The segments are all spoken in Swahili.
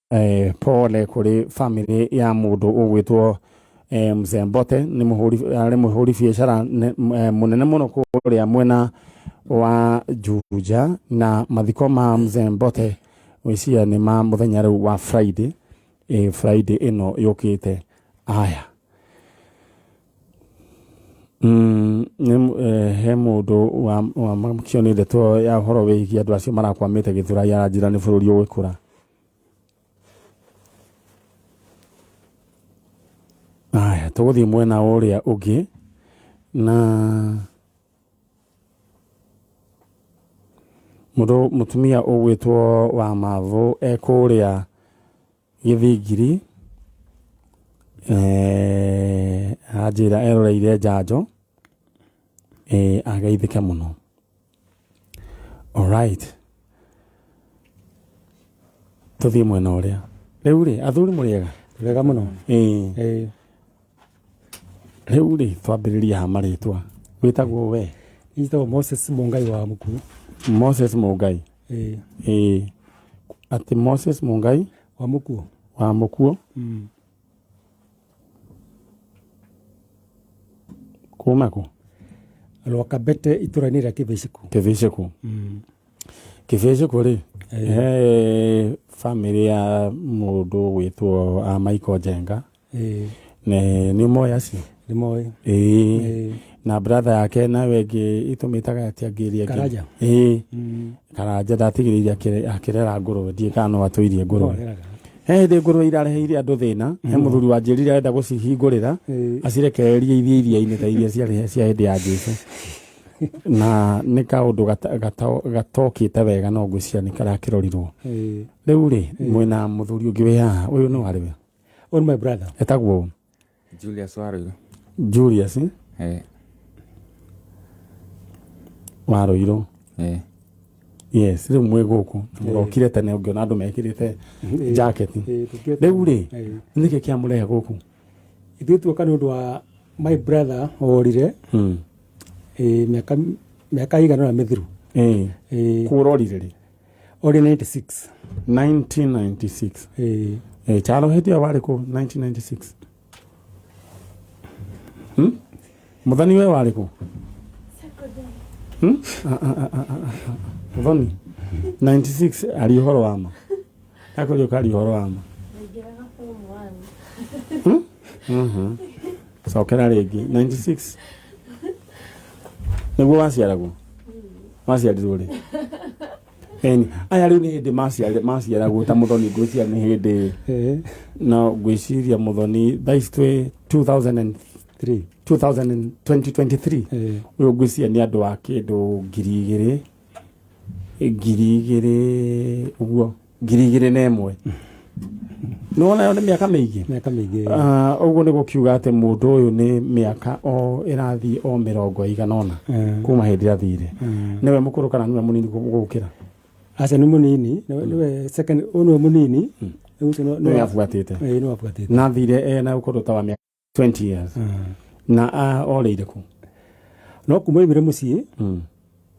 pole kuri family ya mundu ugwitwo Mzembote ni muhuri biashara munene muno kuria mwena wa Juja na mathiko ma Mzembote wisia ni ma muthenya riu wa Friday Friday ino yukite aya he mundu wa makionire to ya horo wiki andu acio marakwamite githura ya njira ni bururi ugikura aya tuguthi mwena uria ugi na mutumia ugwitwo wa Mavu ekuria Githingiri ajira eroreire njanjo agaithika muno. Alright, tuthi mwena uria riu ri athuri muriega wega muno riu ri twambiriria ha maritwa witagwo we ito Moses Mungai wa Muku. Moses Mungai ati Moses Mungai wa Muku kumako Lwakabete iturani ra Kiviciku Kiviciku ri family ya mundu witwo Michael Jenga ni moya si ni moya na brother yake na wengi itumitaga atiangiria Karaja Karaja datigiriria akirera nguru ndie kana watuirie nguru de nguru irareheire andu thina he muthuri wa njirira enda gucihingurira acirekereria iria ine ta iria cia hindi ya Jesu na ni kaundu gatokite wega no ngwiciria ni karakirorirwo riu ri mwena muthuri ungi we haha uyu no ari we on my brother etagwo Julius Waroiro yes riu mwe guku murokire tene ungiona andu mekirite jacket riu ri niki kia murehe guku ithu tuoka ni undu wa my brother orire miaka igana na mithiru kurorire ri ori 1996 chalo hetia wari ku 1996 muthani we wari ku muthani 96 ari horo wama akori kari horo wama so kera regi 96 niguo waciaragwo waciarirwo ri aya riu ni hindi maciaragwo ta muthoni ngwiciria ni hindi na ngwiciria muthoni thaicitwe 2023 uyu ngwiciria ni andu a kindu ngiri igiri uguo ngiri igiri na imwe nona yo ni miaka mingi uguo ni gukiuga ati mundu uyu ni miaka o irathi o 100 kuma hindi irathire niwe mukuru kana niwe munini gukira asa ni munini niwe second ono munini no afuatite na thire na ukuru ta wa 20 years na oreire ku no kumoimire mucii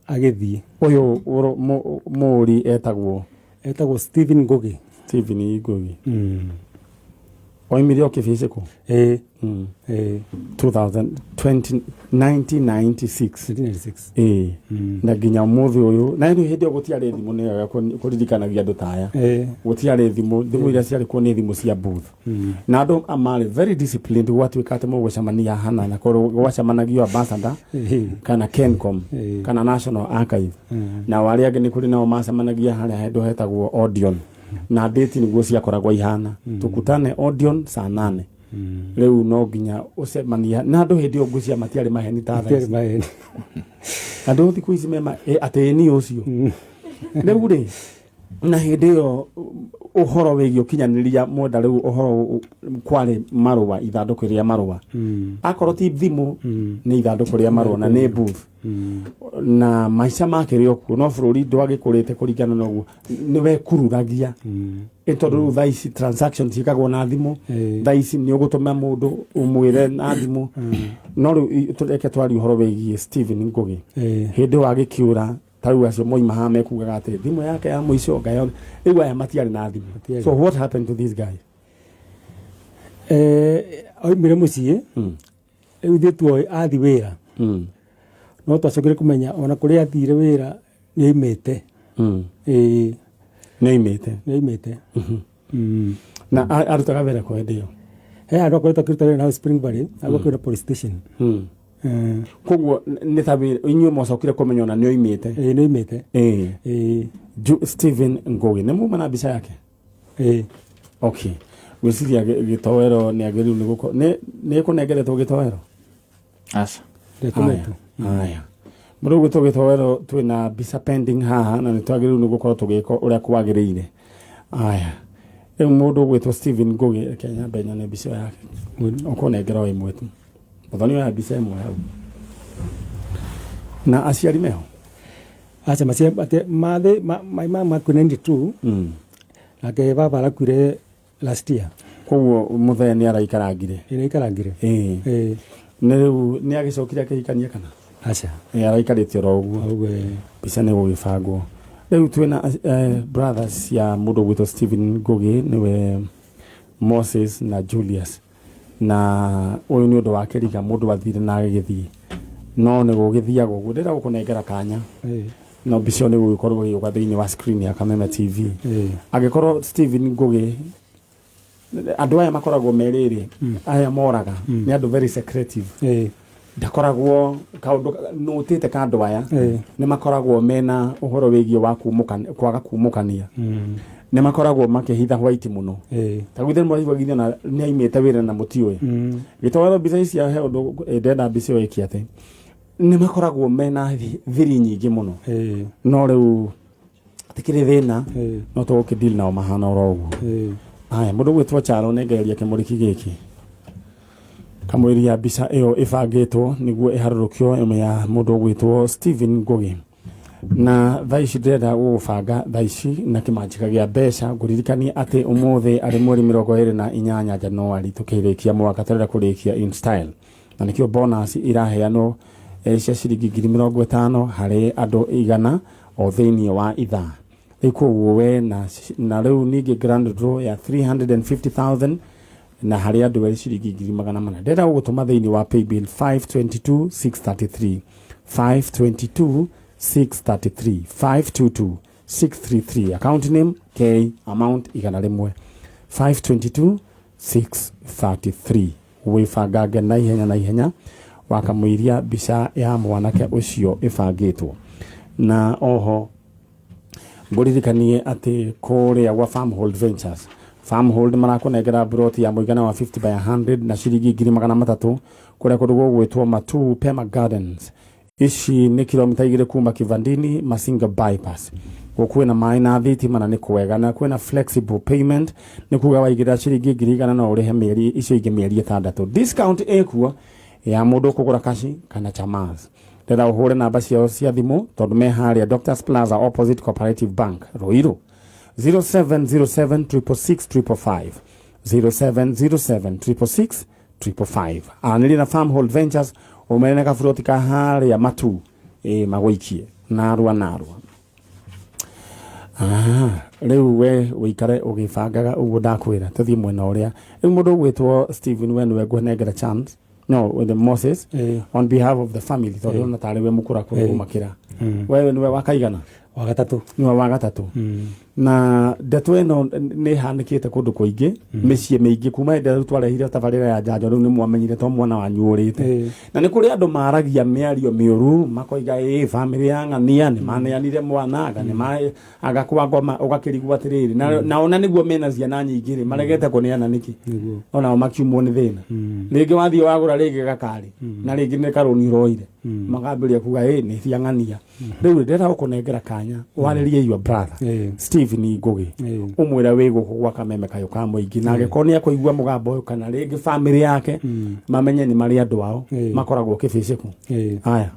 agithii uyu muri etagwo Stephen Ngugi oimire okifisiku 1996 na ginya muthi uyu na ni hindi gutiare thimu ne kuririkanagia andu taya gutiare thimu iria ciari ku ni thimu cia booth na andu amari very disciplined watu ikate mu gucamania hana na gwacamanagia ambassador kana Kencom kana National Archive na wari angi ni kuri nao macamanagia haria hendu hetagwo Audion na date niguo ciakoragwo ihana tukutane Audion saa 8 riu no ginya ucemania na andu hindi ngwiciria matiari maheni ta thaa andu thiku ici mema ateni ucio riu ri na hindi yo uhoro wigio kinyaniria mwenda riu uhoro kwari marua ithanduku ria marua akoro ti thimu ni ithanduku ria marua na ni booth na maisha make rio ku no bururi ndwagikurite kurigana noguo niwe kururagia tondu thaici transactions ikagwo na thimu thaici ni ugutuma mundu umwire na thimu no riu tureke twari uhoro wigie Stephen Ngugi hindi wagikiura tau acio moima ha mekugaga ati thimu yake ya muico ngayo riu aya matiari na thimu. So what happened to this guy? Oimire muciĩ riu thitwo athi wĩra no twacokire kumenya ona kũrĩa athire wĩra nĩ aimĩte nĩ aimĩte na arutaga wĩra kwa ndio andũ akoretwo akĩruta wĩra na Spring Valley agũkĩra police station. Koguo nĩ ta inyuĩ mwacokire kũmenya ona nĩ oimĩte nĩ oimĩte Stephen Ngugi nĩ muma na mbica yake. Okay, gwĩciria gĩtowero nĩ agĩrĩirwo nĩ gũkorwo nĩ kũnengeretwo gĩtowero aca aya mũndũ gwĩtwo gĩtowero twĩna mbica pending haha na nĩ twagĩrĩirwo nĩ gũkorwo tũgĩka ũrĩa kwagĩrĩire. Aya rĩu mũndũ gwĩtwo Stephen Ngugi Kenya mbenya nĩ mbica yake ũkũnengera ĩmwe tu mũthoni wa mbica ĩmwe hau na aciari meho aca maciari mama 92 nake baba arakuire last year. Koguo mũthee nĩ araikarangire nĩ rĩu nĩ agĩcokire akĩhikania kana aca araikarĩte oro ũguo mbica nĩ gũgĩbangwo. Rĩu twĩna brothers ya mũndũ gwĩtwo Stephen Ngugi nĩwe Moses na Julius na ũyũ nĩ ũndũ wa kĩriga mũndũ athire na agĩthiĩ no nĩ gũgĩthiaga ũguo ndĩra gũkũnengera kanya no mbica nĩ gũgĩkorwo gĩgĩũka thĩinĩ wa screen ya Kameme TV. Agĩkorwo Stephen Ngugi andũ aya makoragwo merĩrĩ aya moraga nĩ andũ very secretive ndakoragwo kaũndũ nũtĩte ka andũ aya nĩ makoragwo mena ũhoro wĩgiĩ wa kwaga kumũkania nĩ makoragwo makĩhitha white mũno ta gwĩthĩ mwaigua na nĩ aimĩte wĩra na mũtiũĩ gĩtowero mbica ici he ũndũ ndenda mbica ĩyo ĩkĩ atĩ nĩ makoragwo mena thiri nyingĩ mũno no rĩu tikĩrĩ thĩna no tũgũkĩdeal nao mahana oro ũguo. Aya mũndũ gwĩtwo Charo nengereria kĩmũrĩki gĩkĩ kamwĩria mbica ĩyo ĩbangĩtwo nĩguo ĩharũrũkio ĩmwe ya mũndũ gwĩtwo Stephen Ngugi na thaa ici ndĩrenda gũgũbanga thaa ici na kĩmanjĩka gĩa mbeca ngũririkanie atĩ ũmũthĩ arĩ mweri 28 Januari tũkĩrĩkia mwaka tũrenda kũrĩkia in style na nĩkĩo bonus iraheanwo cia ciringi 50,000 harĩ andũ 100 o thĩinĩ wa ithaa. Rĩu koguo we na rĩu ningĩ grand draw ya 350,000 na harĩ andũ erĩ ciringi 400,000. Ndĩrenda gũgũtũma thĩinĩ wa paybill 522,633 522,633 522,633 account name K amount 100 522,633 wĩbangange na ihenya wakamũiria mbica ya mwanake ũcio ĩbangĩtwo na oho ngũririkanie atĩ kũrĩa gwa Farmhold Ventures Farmhold marakũnengera broti ya mũigana wa 50 by 100 na ciringi 300 kũrĩa kũndũ gũgwĩtwo Matu Pema Gardens. Ici nĩ kilomita 2 kuma Kivandini Masinga bypass. Kwĩna maĩ na thitima na nĩ kwega na kwĩna flexible payment nĩ kuga waigĩra ciringi 100 no ũrĩhe mĩeri icio ingĩ mĩeri 6. Discount ĩkuo ya mũndũ kũgũra kashi kana chamas. Ndĩrenda ũhũre namba ciao cia thimũ tondũ me harĩa Doctors Plaza opposite Cooperative Bank Ruiru 0707666555 0707666555. Anĩrĩ na Farmhold Ventures ũmenene kaburoti ka harĩa Matu magũikie narua. Rĩu we wĩikare ũgĩbangaga ũguo ndakwĩra tũthiĩ mwena ũrĩa rĩu mũndũ gwĩtwo Stephen we nĩwe ngũnengera chance with the Moses on behalf of the family tondũ na tarĩ we mũkũra kũmakĩra we nĩwe wakaigana wa gatatũ nĩwe wa gatatũ na ndeto ĩno nĩ hanĩkĩte kũndũ kũingĩ mĩciĩ mĩingĩ kuma hĩndĩ ĩrĩa twarehire tabarĩra ya njanjo rĩu nĩ mwamenyire to mwana wanyu ũrĩte na nĩ kũrĩ andũ maragia mĩario mĩũru makoiga family ya ng'ania nĩ maneanire mwana nĩ agakwa ngoma ũgakĩrigwo atĩrĩrĩ na ona nĩguo mena ciana nyingĩ rĩ maregete kũneana nĩkĩ ona makiumwo nĩ thĩna rĩngĩ wathiĩ wagũra rĩngĩ gakarĩ na rĩngĩ nĩ karũni ũroire magambĩrĩria kuga nĩ cia ng'ania rĩu ndĩrenda gũkũnengera kanya warĩrie your brother Stephen Ngugi ũmwĩra wĩ gũkũ gwa Kameme kayũ ka mũingĩ na agĩkorwo nĩ akũigua mũgambo ũyũ kana rĩngĩ family yake mamenye nĩ marĩ andũ ao makoragwo kĩbĩcĩku. Aya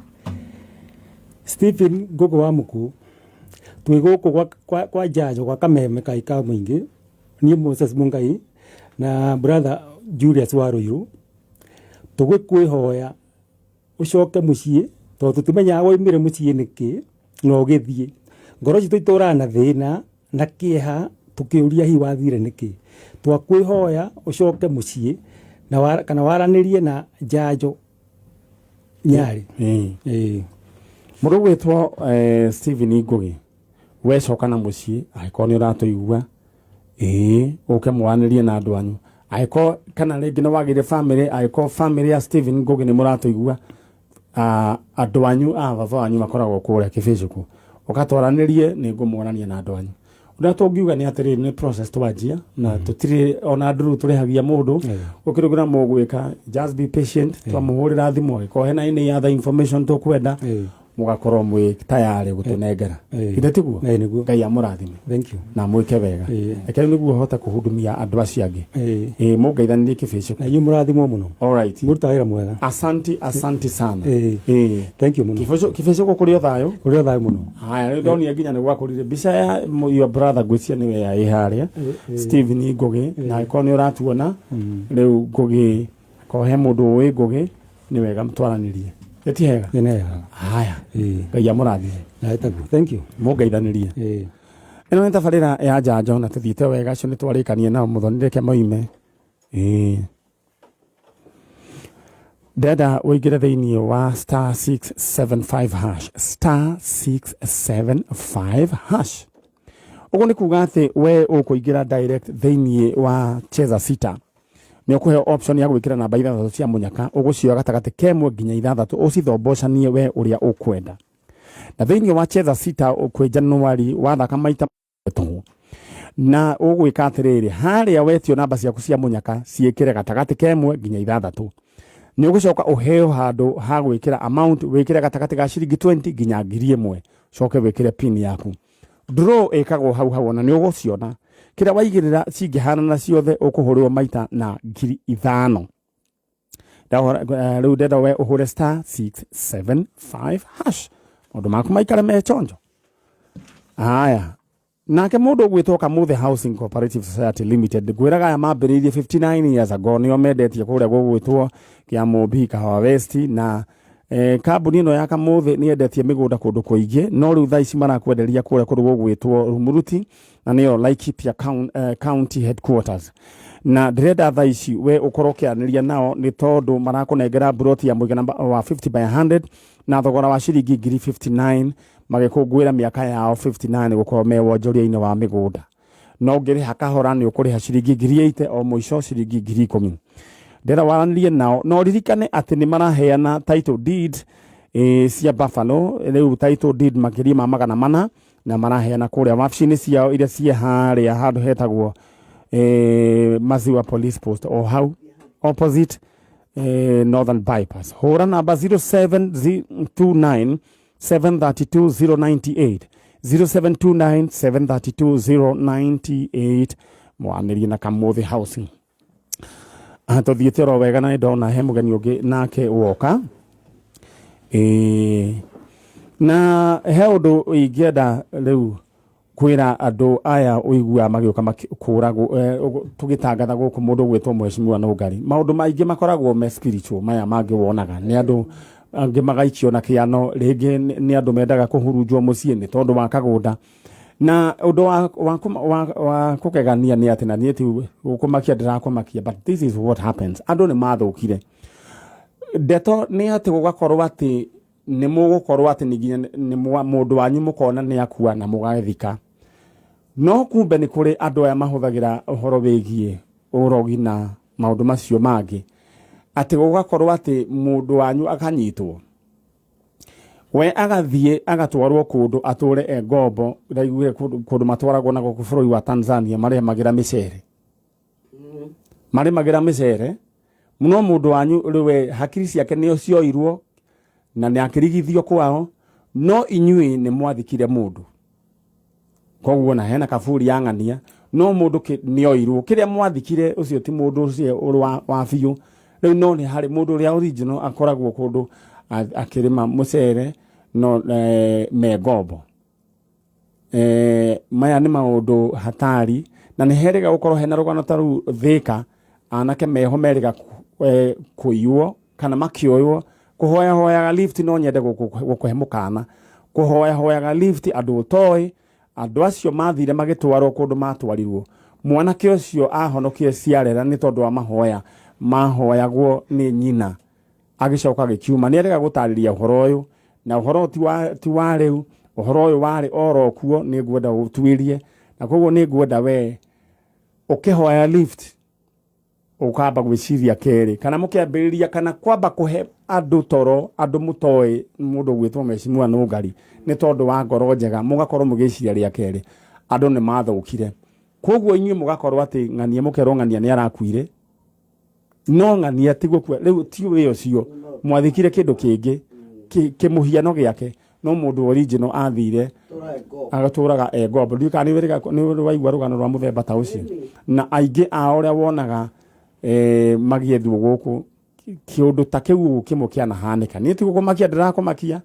Stephen Ngugi wa mũkũ twĩ gũkũ kwa njanjo gwa Kameme kayũ ka mũingĩ niĩ Moses Mungai na brother Julius wa Ruiru tũgĩkwĩhoya ucoke muciĩ tondũ tũtimenyaga woimire muciĩ nĩkĩ no githie ngoro citu itura na thina na kieha tukiuria hi wathire niki twakwihoya ucoke mucii na kana waranirie na jajo nyari mundu gwitwo Steven Ngugi we coka na mucii aiko ni uratuigua uke mwanirie na andu anyu aiko kana ringi no wagire family aiko family ya Steven Ngugi ni muratuigua andu anyu baba wanyu makoragwo kuria kibiciku ukatwaranirie ni ngumwonania na andu anyu nda tungiuga ni atiri ni process twajia na tutiri ona nduru turehagia mundu ukirugura mugwika just be patient twamuhurira thimo ko hena ini ya the information tukwenda mugakorwo mwi tayari gutunengera idetiguo ngai amurathime thank you na mwike wega ekere niguo hota kuhudumia andu acio angi mungeithanie kibiciku na murathimo muno all right murutaira mwega asante sana thank you muno kibiciku kuri othayo muno haya ndonia nginya ni gwakurire bica ya your brother gwisia niwe ya iharia Steven Ngugi na ko ni uratuona riu Ngugi ko he mundu wi Ngugi ni wega mtwaranirie etihega haya ngai amurathime thank you mungeithanirie ino ni tabarira ya jajo na tuthiite wega cio ni twarikanie nao muthonire ke moime dada uigire thiini wa *675# ugu ni kuga ati we ukuingira direct thiini wa cheza sita ni ukuhe option ya gwikira namba 6 cia munyaka ugucioya gatagati kemwe nginya 6 ucithombocanie we uria ukwenda na thiini wa cheza sita ukwe January wathaka maita tu na ugwika atiriri haria wetio namba ciaku cia munyaka ciikire gatagati kemwe nginya 6 ni ugucoka uheo handu ha gwikira amount wikire gatagati ga ciringi 20 nginya 1,000 coke wikire pin yaku draw ikagwo hau na ni uguciona kira waigirira cingihana na ciothe ukuhurirwo maita na 5,000 riu ndenda we uhure *675# mundu maku maikare mechonjo haya nake mundu gwitwo Kamuthe Housing Cooperative Society Limited gwiraga ya mambiririe 59 years ago nio mendetie kuria gwitwo kia Mumbi Kahawa West na kambuni ino ya Kamuthe ni endetie migunda kundu kuingi no riu thaici marakwenderia kuria kundu gwitwo Rumuruti na niyo Laikipia County Headquarters na ndirenda thaici we ukorwo kianiria nao ni tondu marakunengera broti ya muigana wa 50 by 100 na thogora wa ciringi 59 magikungwira miaka yao 59 gukorwo me wonjoria-ini wa migunda no ngiriha kahora ni ukuriha ciringi 80 o muico ciringi 10,000 ndera waranirie nao no ririkane ati ni maraheana title deed cia Buffalo riu title deed makiri ma 400 na maraheana kuria wabici-ini ciao iria cie haria handu hetagwo Maziwa Police Post o hau opposite Northern Bypass hura namba 0729 732 098 0729 732 mwanirie na Kamuthe Housing tuthiite ro wega na ndona he mugeni ungi nake woka na he undu ingienda riu kwira andu aya uigua magioka makuragwo tugitangatha guku mundu gwitwo Mheshimiwa Nugari maundu maingi makoragwo me spiritual maya mangi wonaga ni andu angi magaikio na kiano ringi ni andu mendaga kuhurunjwo mucii ni tondu wa kagunda na undu wa kugegania ni ati na ni ati gukumakia ndirakumakia but this is what happens andu ni mathukire ndeto ni ati gugakorwo ati ni mugukorwo ati ni mundu wanyu mukona ni akua na mugathika no kumbe ni kuri andu aya mahuthagira uhoro wigie urogi na maundu macio mangi ati gugakorwo ati mundu wanyu akanyitwo we agathie agatwarwo kundu ature ngombo ndaiguire kundu matwaragwo na guku bururi wa Tanzania magira micere muno mundu wanyu riwe hakiri ciake nio cioirwo na ni akirigithio kwao no inyui ni mwathikire mundu koguo na hena kaburi yang'ania no mundu nioirwo kiria mwathikire ucio ti mundu ucio wa biu riu no ni hari mundu ria original akoragwo kundu akirima mucere no megombo maya ni maundu hatari na ni herega gukorwo hena rugano taru thika anake meho merega kuiwo kana makioywo kuhoya lift no nyende gukuhe mukana kuhoya hoyaga lift andu utoi andu acio mathire magitwarwo kundu matwarirwo mwanake ucio ahonokire ciarera ni tondu wa mahoyagwo ni nyina agicoka gikiuma ni arega gutariria uhoro uyu na uhoro ti wa riu uhoro uyu wari orokuo ni ngwenda gutwirie na koguo ni ngwenda we ukihoya lift ukamba gwiciria keri kana mukiambiriria kana kwamba kuhe andu toro andu mutoi mundu gwitwo mecimu anugari ni tondu wa ngoro njega mugakorwo mugiciria ria keri andu ni mathukire koguo inyuĩ mugakorwo ati ng'anie mukerwo ng'ania ni arakuire no ng'ania ti gukua riu ti we ucio mwathikire kindu kingi kimuhiano giake no mundu original athire agaturaga ngombo ndika ni waigua rugano rwa muthemba ta ucio na aingi a uria wonaga magiethwo guku kiundu ta kiu kimukiana hanika ni ti gukumakia ndirakumakia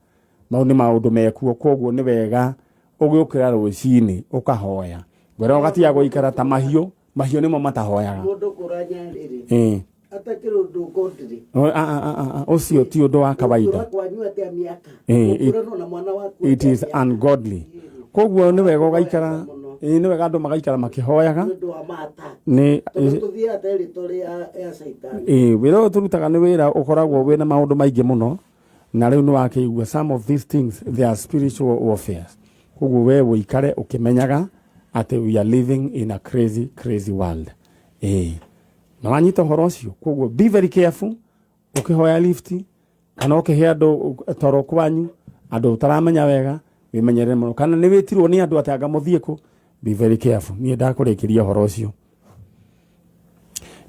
maundu maundu mekuo koguo ni wega ugiukira rucini ukahoya gwera ugatia guikara ta mahiu nimo matahoyaga mundu kuranya riri atakiro ndukondiri ucio ti undu wa kawaida kwanyuate miaka na mwana waku it is ungodly koguo ni wega ugaikara ni wega andu magaikara makihoyaga ni tuthia territory ya saitani wira turutaga ni wira ukoragwo wina maundu maingi muno na riu ni wakiigua some of these things they are spiritual warfare koguo we uikare ukimenyaga ati we are living in a crazy world na wanyita horo ucio koguo be very careful ukihoya lift kana ukihia andu toro kwanyu andu utaramenya wega wimenyerere muno kana ni witirwo ni andu atanga muthieko be very careful ni ndakurikiria horo ucio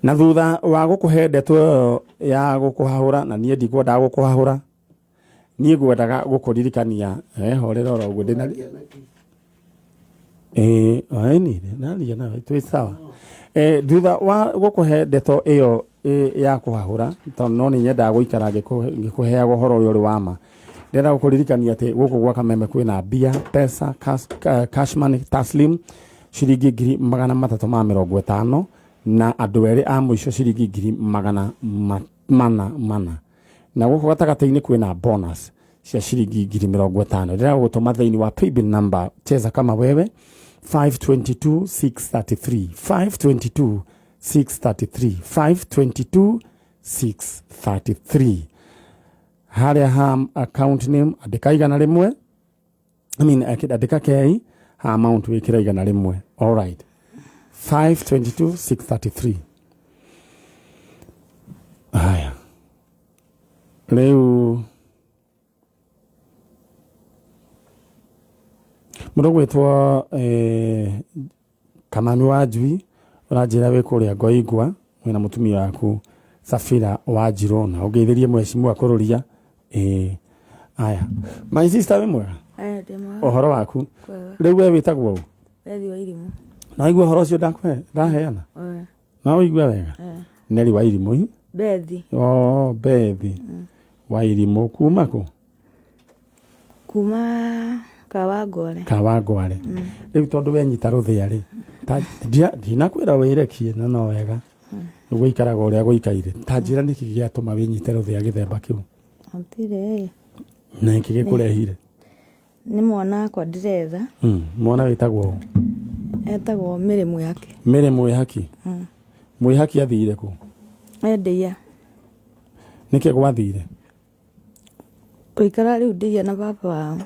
na thutha wa gukuhe ndeto ya gukuhahura na nie ndikwenda gukuhahura nie ngwendaga gukuririkania horera oro uguo ndina ni naria na twi sawa thutha wa gukuhe ndeto iyo ya kuhahura tondu no ni nyenda guikara ngikuheaga uhoro uyu uri wama ndenda gukuririkania ati guku gwa Kameme kwina mbia pesa cash money taslim ciringi 350 na andu eri a muico ciringi 400 na guku gatagati-ini kwina bonus cia ciringi 50 ndenda gutuma thaini wa paybill number cheza kama wewe 522,633 haria ha account name andika igana rimwe andika kei ha amount wikira igana rimwe all right 522,633 haya leo mundu gwitwa Kamanu Wajui uranjira we kuria Ngoigwa mwina mutumia waku Safira Wajirona ugeithirie mwecimu akururia aya my sister we mwega dema uhoro waku riu we witagwo u Bethi wa irimu na igua horo cio ndaheana na uigua wega Neri wa irimu Bethi Bethi wa irimu kuma ku kuma Kawangware riu tondu we nyita ruthia ri ndinakwira wirekie no wega guikaraga uria guikaire tanjira niki giatuma winyite ruthia githemba kiu antire na iki gikurehire ni mwana akwa ndiretha mwana witagwo etagwo Mere Mwihaki Mwihaki athire ku endeia niki gwathire uikara riu ndeia na baba wao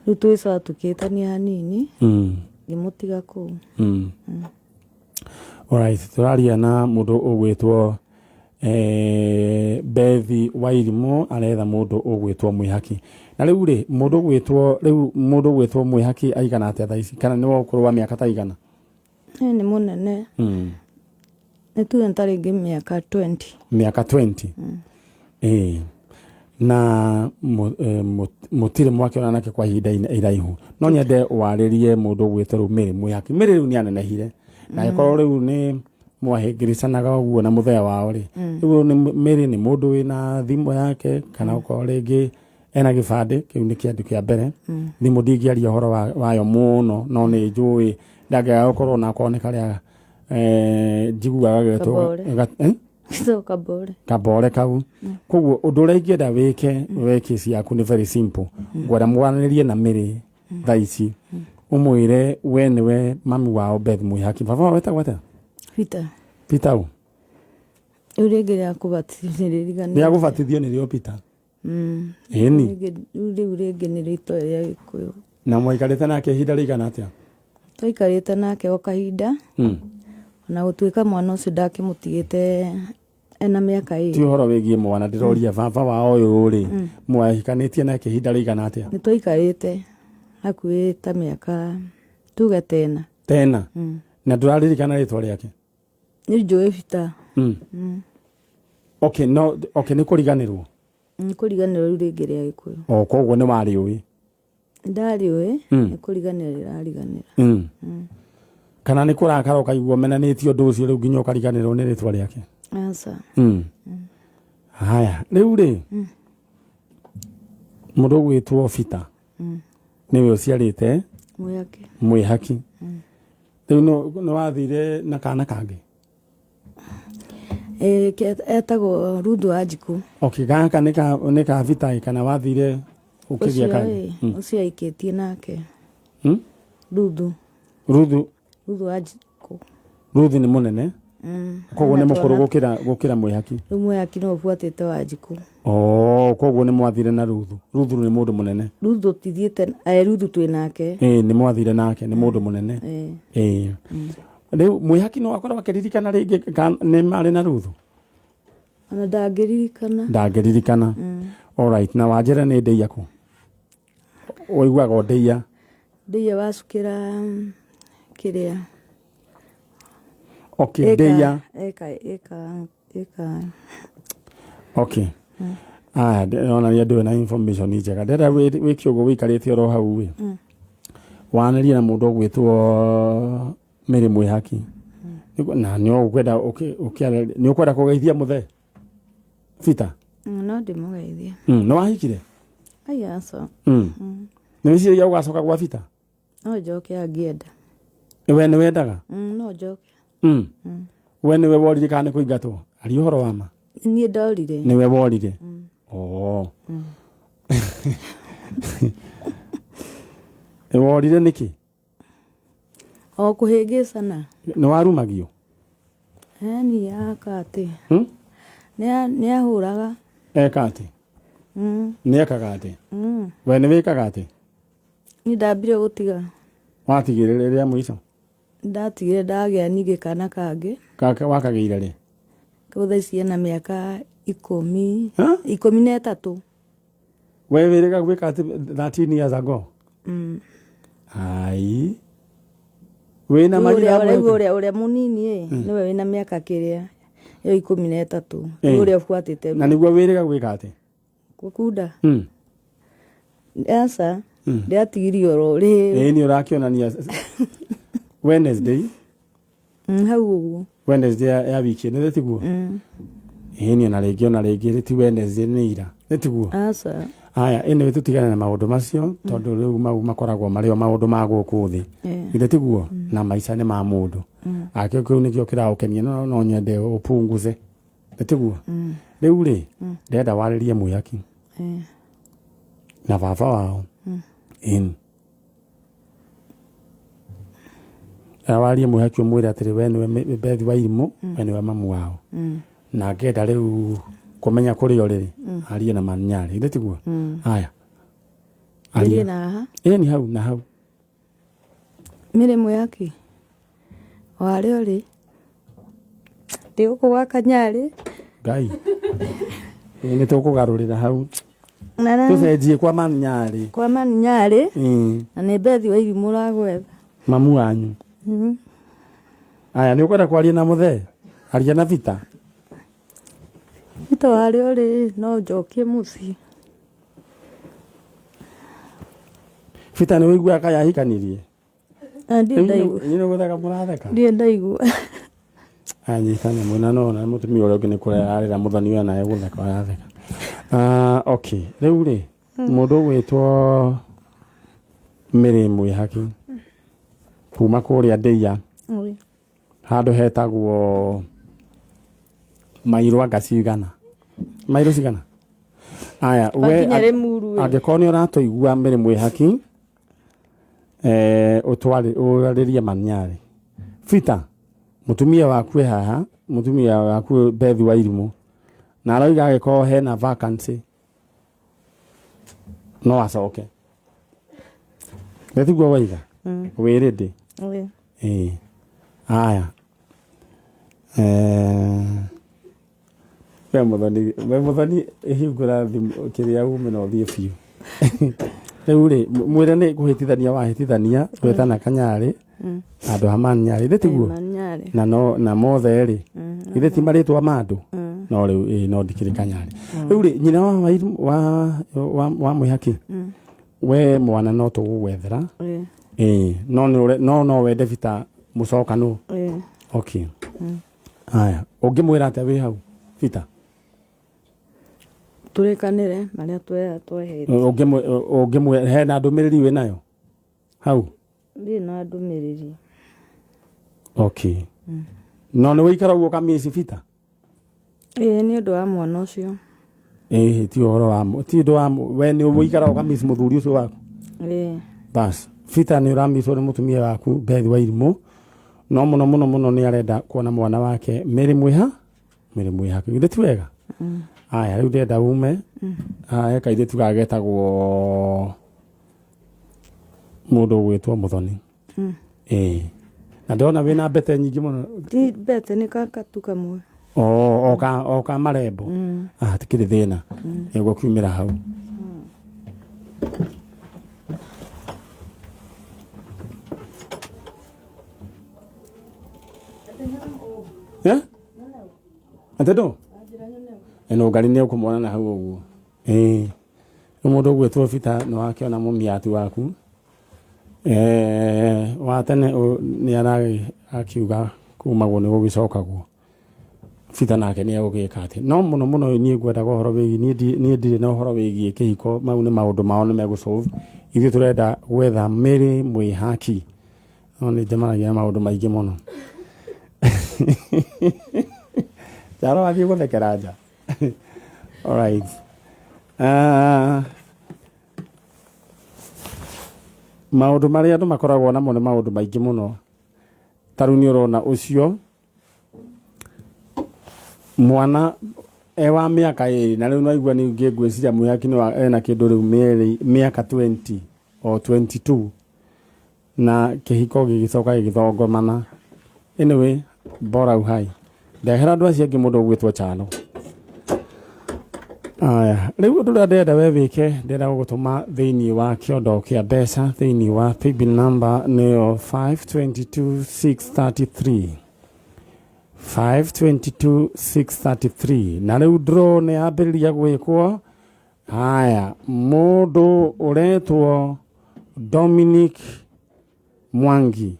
riu twisa tukitania hanini ngimutiga ku alright turaria na mundu ugwitwo Bethi wa irimu aretha mundu ugwitwo Mwihaki na riu ri mundu ugwitwo Mwihaki aigana atia thaici kana ni wakuru wa miaka ta igana ni munene ni tu ntaringi miaka 20 na mutire mwake onanake kwa ihinda iraihu no nyende waririe mundu ugwitwo Mere Mwihaki riu ni anenehire na ikorwo riu ni mwahingiricanaga uguo na muthea wao ri riu ni Mere ni mundu wina thimu yake kana ukorwo ringi ena gibande kiu ni kiandu kia mbere thimu ndingiaria uhoro wayo muno no ni njui ndangega gukorwo na koneka ria njiguaga getwo so kabore kabore kau koguo undu uria ingenda weke ciaku ni very simple ngwenda mwaranirie na miri thaici umwire we niwe mami wao Beth Mwihaki baba wetagwo atia Peter u urengere akubatithiriria ni agubatithio ni rio Peter eni urenge ni rito ya Gikuyu na mwaikarite nake ihinda rigana atia twikarite nake o kahinda na gutuika mwana ucio ndakimutigite ena miaka ii ti horo wigie mwana ndiroria baba wao uyu ri mwahikanitie nake ihinda rigana atia ni twikarite hakuhi ta miaka tuge tena na nduraririkana ritwa riake ni njui Peter okay ni kuriganirwo kuriganirwo urengere ya Gikuyu koguo ni wari uwi ndariwe ni kuriganira rariganira kana ni kurakara ukaigua menanitio ndu ucio riu nginya ukariganirwo ni ritwa riake asa haya riu ri mundu gwitwo Peter niwe uciarite Mwihaki riu no wathire na kana kangi etagwo Rudu Wanjiku okay gaka ni ka Peter kana wathire ukigia kangi ucio aikitie nake Rudu Wanjiku Rudu ni munene koguo ni mukuru gukira Mwihaki Mwihaki no buatite Wanjiku koguo ni mwathire na Rudu ni mundu munene Rudu tithiete Rudu twi nake ni mwathire nake ni mundu munene riu Mwihaki no akorwo akiririkana ringi ni mari na Rudu ana ndagiririkana alright na wajira ni ndeia ku oiguaga ndeia wacukira kiria okay ndeia eka okay ona ni andu na information njega ndera wi kiugo wikarite ro hau wi wanaria na mundu gwitwo Mary Mwihaki na nio ukwenda ni ukwenda kugeithia muthe Peter no ndimugeithia no wahikire aya so ni wisi ya ugacoka gwa Peter no joke angienda we ni wendaga no joke we ni we worire kana kuingatwo ari uhoro wa ma ni ndorire ni we worire worire niki o kuhingicana ni warumagio ni akati ni ahuraga ekati ni ekagati we ni wikaga ati ni ndambire gutiga watigire ria mwico ndatigire ndagia ningi kana kangi kaka wakageire ri kutha ciana miaka 13 we wirega gwika ati 13 years ago ai wena maria uria munini niwe wina miaka kiria yo 13 uria fuatite na niguo wirega gwika ati gukunda asa ndiatigirio rori ni urakionania Wednesday hau uguo Wednesday ya wiki ni tiguo ni ona ringi ti Wednesday ni ira ni tiguo asa aya ene tutigana na maundu macio tondu riu mau makoragwo mario maundu ma guku thi ire tiguo na maisha ni ma mundu akio kiu nikio kiraukenia no nyende upunguze ni tiguo riu ri ndenda waririe Mwihaki na baba wao awarie Mwihaki umwire atiri we niwe Beth wa Irimu we niwe mamu wao na ngenda riu kumenya kuri oriri arie na manyari ire tiguo haya arie na ni hau na hau Mary Mwihaki wari ori ndi gukugwa kanyari ngai ni tukugarurira hau tucenjie kwa manyari na ni Beth wa Irimu ragwetha mamu wanyu aya ni ukwenda kwaria na muthe aria na Peter wari ori no njokie muci Peter ni wigua kaya hikanirie ndi ndaigua anyitana mwena no na mutumia uria ungi ni kuria arira muthani we nae gutheka aratheka okay riu ri mundu gwitwo Mary Mwihaki kuma kuria ndeia handu hetagwo mairo agacigana mairo cigana aya we angikorwo ni uratuigua mbere mwihaki utwaririe maniari Fita mutumia waku haha mutumia waku Bethi wa Irimu na aroiga agikorwo hena vacancy no acoke Betiguo waiga wirindi aya we muthoni ihingura thimu kiria ume no thie biu riu ri mwire ni kuhitithania wahitithania twetana kanyari andu hamanyari ndetiguo na mothe ri ithe ti maritwa mandu no riu no ndikiri kanyari riu ri nyina wa mwihaki we mwana no tugwethera no wende Fita mucokano okay aya ungimwira ate wi hau Fita turikanire maria twehete ungimwira hena ndumiriri wi nayo hau ndi na ndumiriri okay no ni wikara uguo kamisi Fita ni undu wa mwana ucio ti uhoro wa ti undu wa we ni wikara kamisi muthuri ucio waku bas Fita ni uramiswo ni mutumia waku Bethi wa Irimu no muno ni arenda kuona mwana wake Mary mwiha kiginde ti wega aya riu ndenda ume aya kaithe tugagetagwo mundu gwitwo Muthoni na ndona wina mbete nyingi muno ti mbete ni kakatu kamwe oka marembo tikiri thina ego kumira hau Atedo eno ngari ni ukumwona na hau uguo mundu gwitwo Fita no akiona mumiatu waku wa tene ni aragi akiuga kumagwo ni gugicokagwo Fita nake ni egugika ati no muno ni ngwendaga uhoro wigi ni ndire na uhoro wigi kihiko mau ni maundu mao ni megusolve ithu turenda gwetha Mary mwihaki no ni jamanagia maundu maingi muno Jaro athi guthekera nja alright maundu maria andu makoragwo namo ni maundu maingi muno taru ni urona ucio mwana ewa miaka iri na riu naigua ni ngigwiciria mwihaki ni ena kindu riu miaka 20 or 22 na kihiko gigicoka gigithongomana anyway bora uhai ndehera andu acio angi mundu gwitwo Chano aya riu undu ndenda we wike ndenda gugutuma thiini wa kiondo kia mbeca thiini wa paybill number nio 522633 na riu draw ni ambiriria gwikwo aya mundu uretwo Dominic Mwangi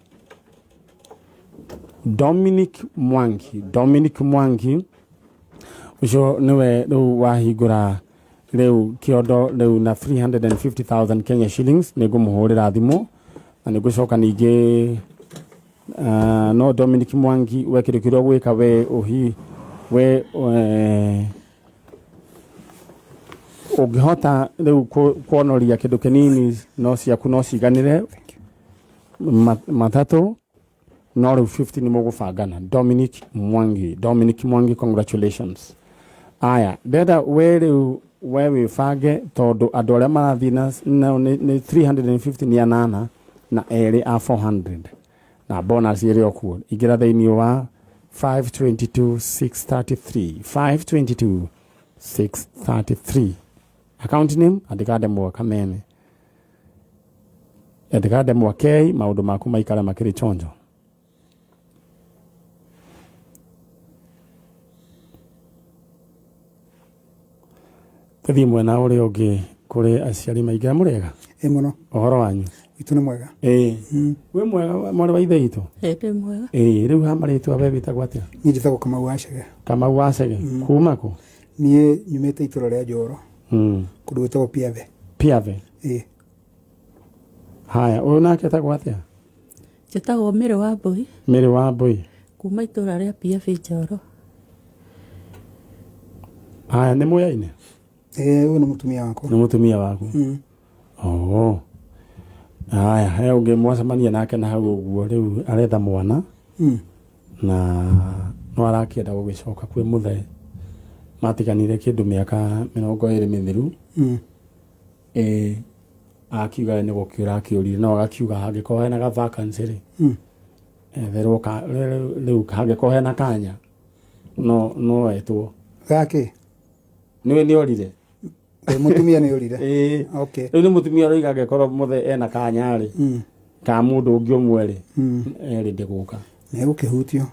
ucio niwe riu wahingura riu kiondo riu na 350,000 Kenya shillings nigumuhurira thimu na nigucoka ningi no Dominic Mwangi wekirikirwo gwika we ungihota riu kuonoria kindu kinini no ciaku no ciganire matatu no riu 50 ni mugubangana Dominic Mwangi congratulations aya ndenda we riu we wibange tondu andu aria marathi na ni 350 ni anana na eri a 400 na bonus iri okuo igira thiini wa 522633 account name andika Ndemwa Kamene andika Ndemwa K maundu maku maikara makiri chonjo kathi mwena uri ungi kuri aciari maingi murega muno ohoro wanyu itu ni mwega we mwega mwari wa ithe itu ndi mwega riu hamaritwa we bitagwo atia ni njitagwo Kamau Wacege kuma ku nie nyumite ituro ria Njoro kundu gwitagwo Piave haya uyu nake tagwo atia njitagwo Mary wa Mbui kuma kuma itura ria Piave Njoro Aya nĩ mũyaine? Ũyũ nĩ mũtumia wakwa. Nĩ mũtumia waku? Aya he ũngĩ mwacemania nake na hau ũguo rĩu aretha mwana na no arakĩenda gũgĩcoka kwĩ mũthee matiganire kĩndũ mĩaka 20 mĩthiru. Akiuga nĩ gũkĩũra akĩũrire no agakiuga hangĩkorwo hena ga vacancy rĩ rĩu hangĩkorwo hena kanya no etwo gake nĩ orire mũtumia nĩ orire. Okay, rĩu nĩ mũtumia roiga angĩkorwo mũthee ena kanya rĩ ka mũndũ ũngĩ ũmwe rĩ erĩ ndĩgũka nĩ gũkĩhutio.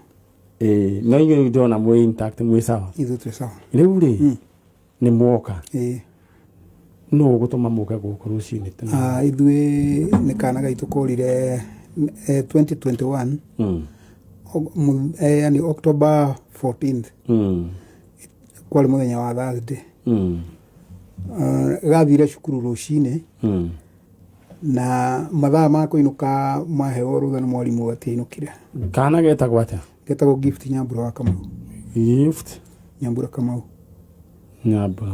No inyuĩ ndona mwĩ intact mwĩ sawa? Ithuĩ twĩ sawa. Rĩu rĩ nĩ mwoka no gũtũma mũke gũkũ rũcinĩ tene? Ithuĩ nĩ kana gaitũ kũrire 2021 yani October 14th kwarĩ mũthenya wa Thursday. Gathire cukuru rũcinĩ na mathaa ma kũinũka maheo rũtha nĩ mwarimũ atiinũkire. Kana getagwo atĩa? Getagwo Gift Nyambura wa Kamau. Gift Nyambura Kamau. Nyambura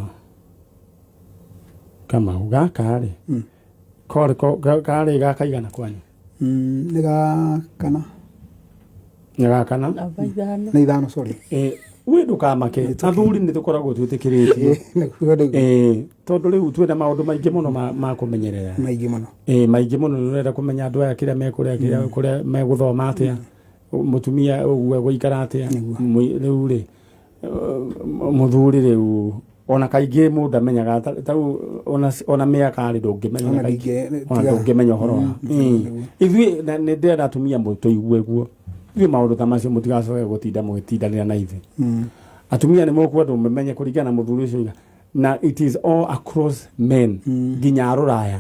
Kamau gaka rĩ karĩ gakaigana kwanyu? Nĩ gakana. Nĩ gakana? Nĩ ithano sorry. We ndukamake athuri nĩ tũkoragwo twĩtĩkĩrĩtio tondũ rĩu twĩna maũndũ maingĩ mũno ma kũmenyerera. Maingĩ mũno nĩ ũrenda kũmenya andũ aya kĩrĩa mekũrĩa kũrĩa megũthoma atĩa mũtumia ũguo gũikara atĩa rĩu rĩ mũthuri rĩu ona kaingĩ mũndũ amenyaga tau ona mĩaka rĩ ndũngĩmenya ũhoro wa ithuĩ nĩ ndĩrenda atumia mũtũigue guo ithuĩ maũndũ ta macio mũtigacoke gũtinda mũgĩtindanĩra na ithuĩ. Atumia nĩ mũkwenda mũmenye kũringana na mũthuri ũcio na it is all across men nginya rũraya.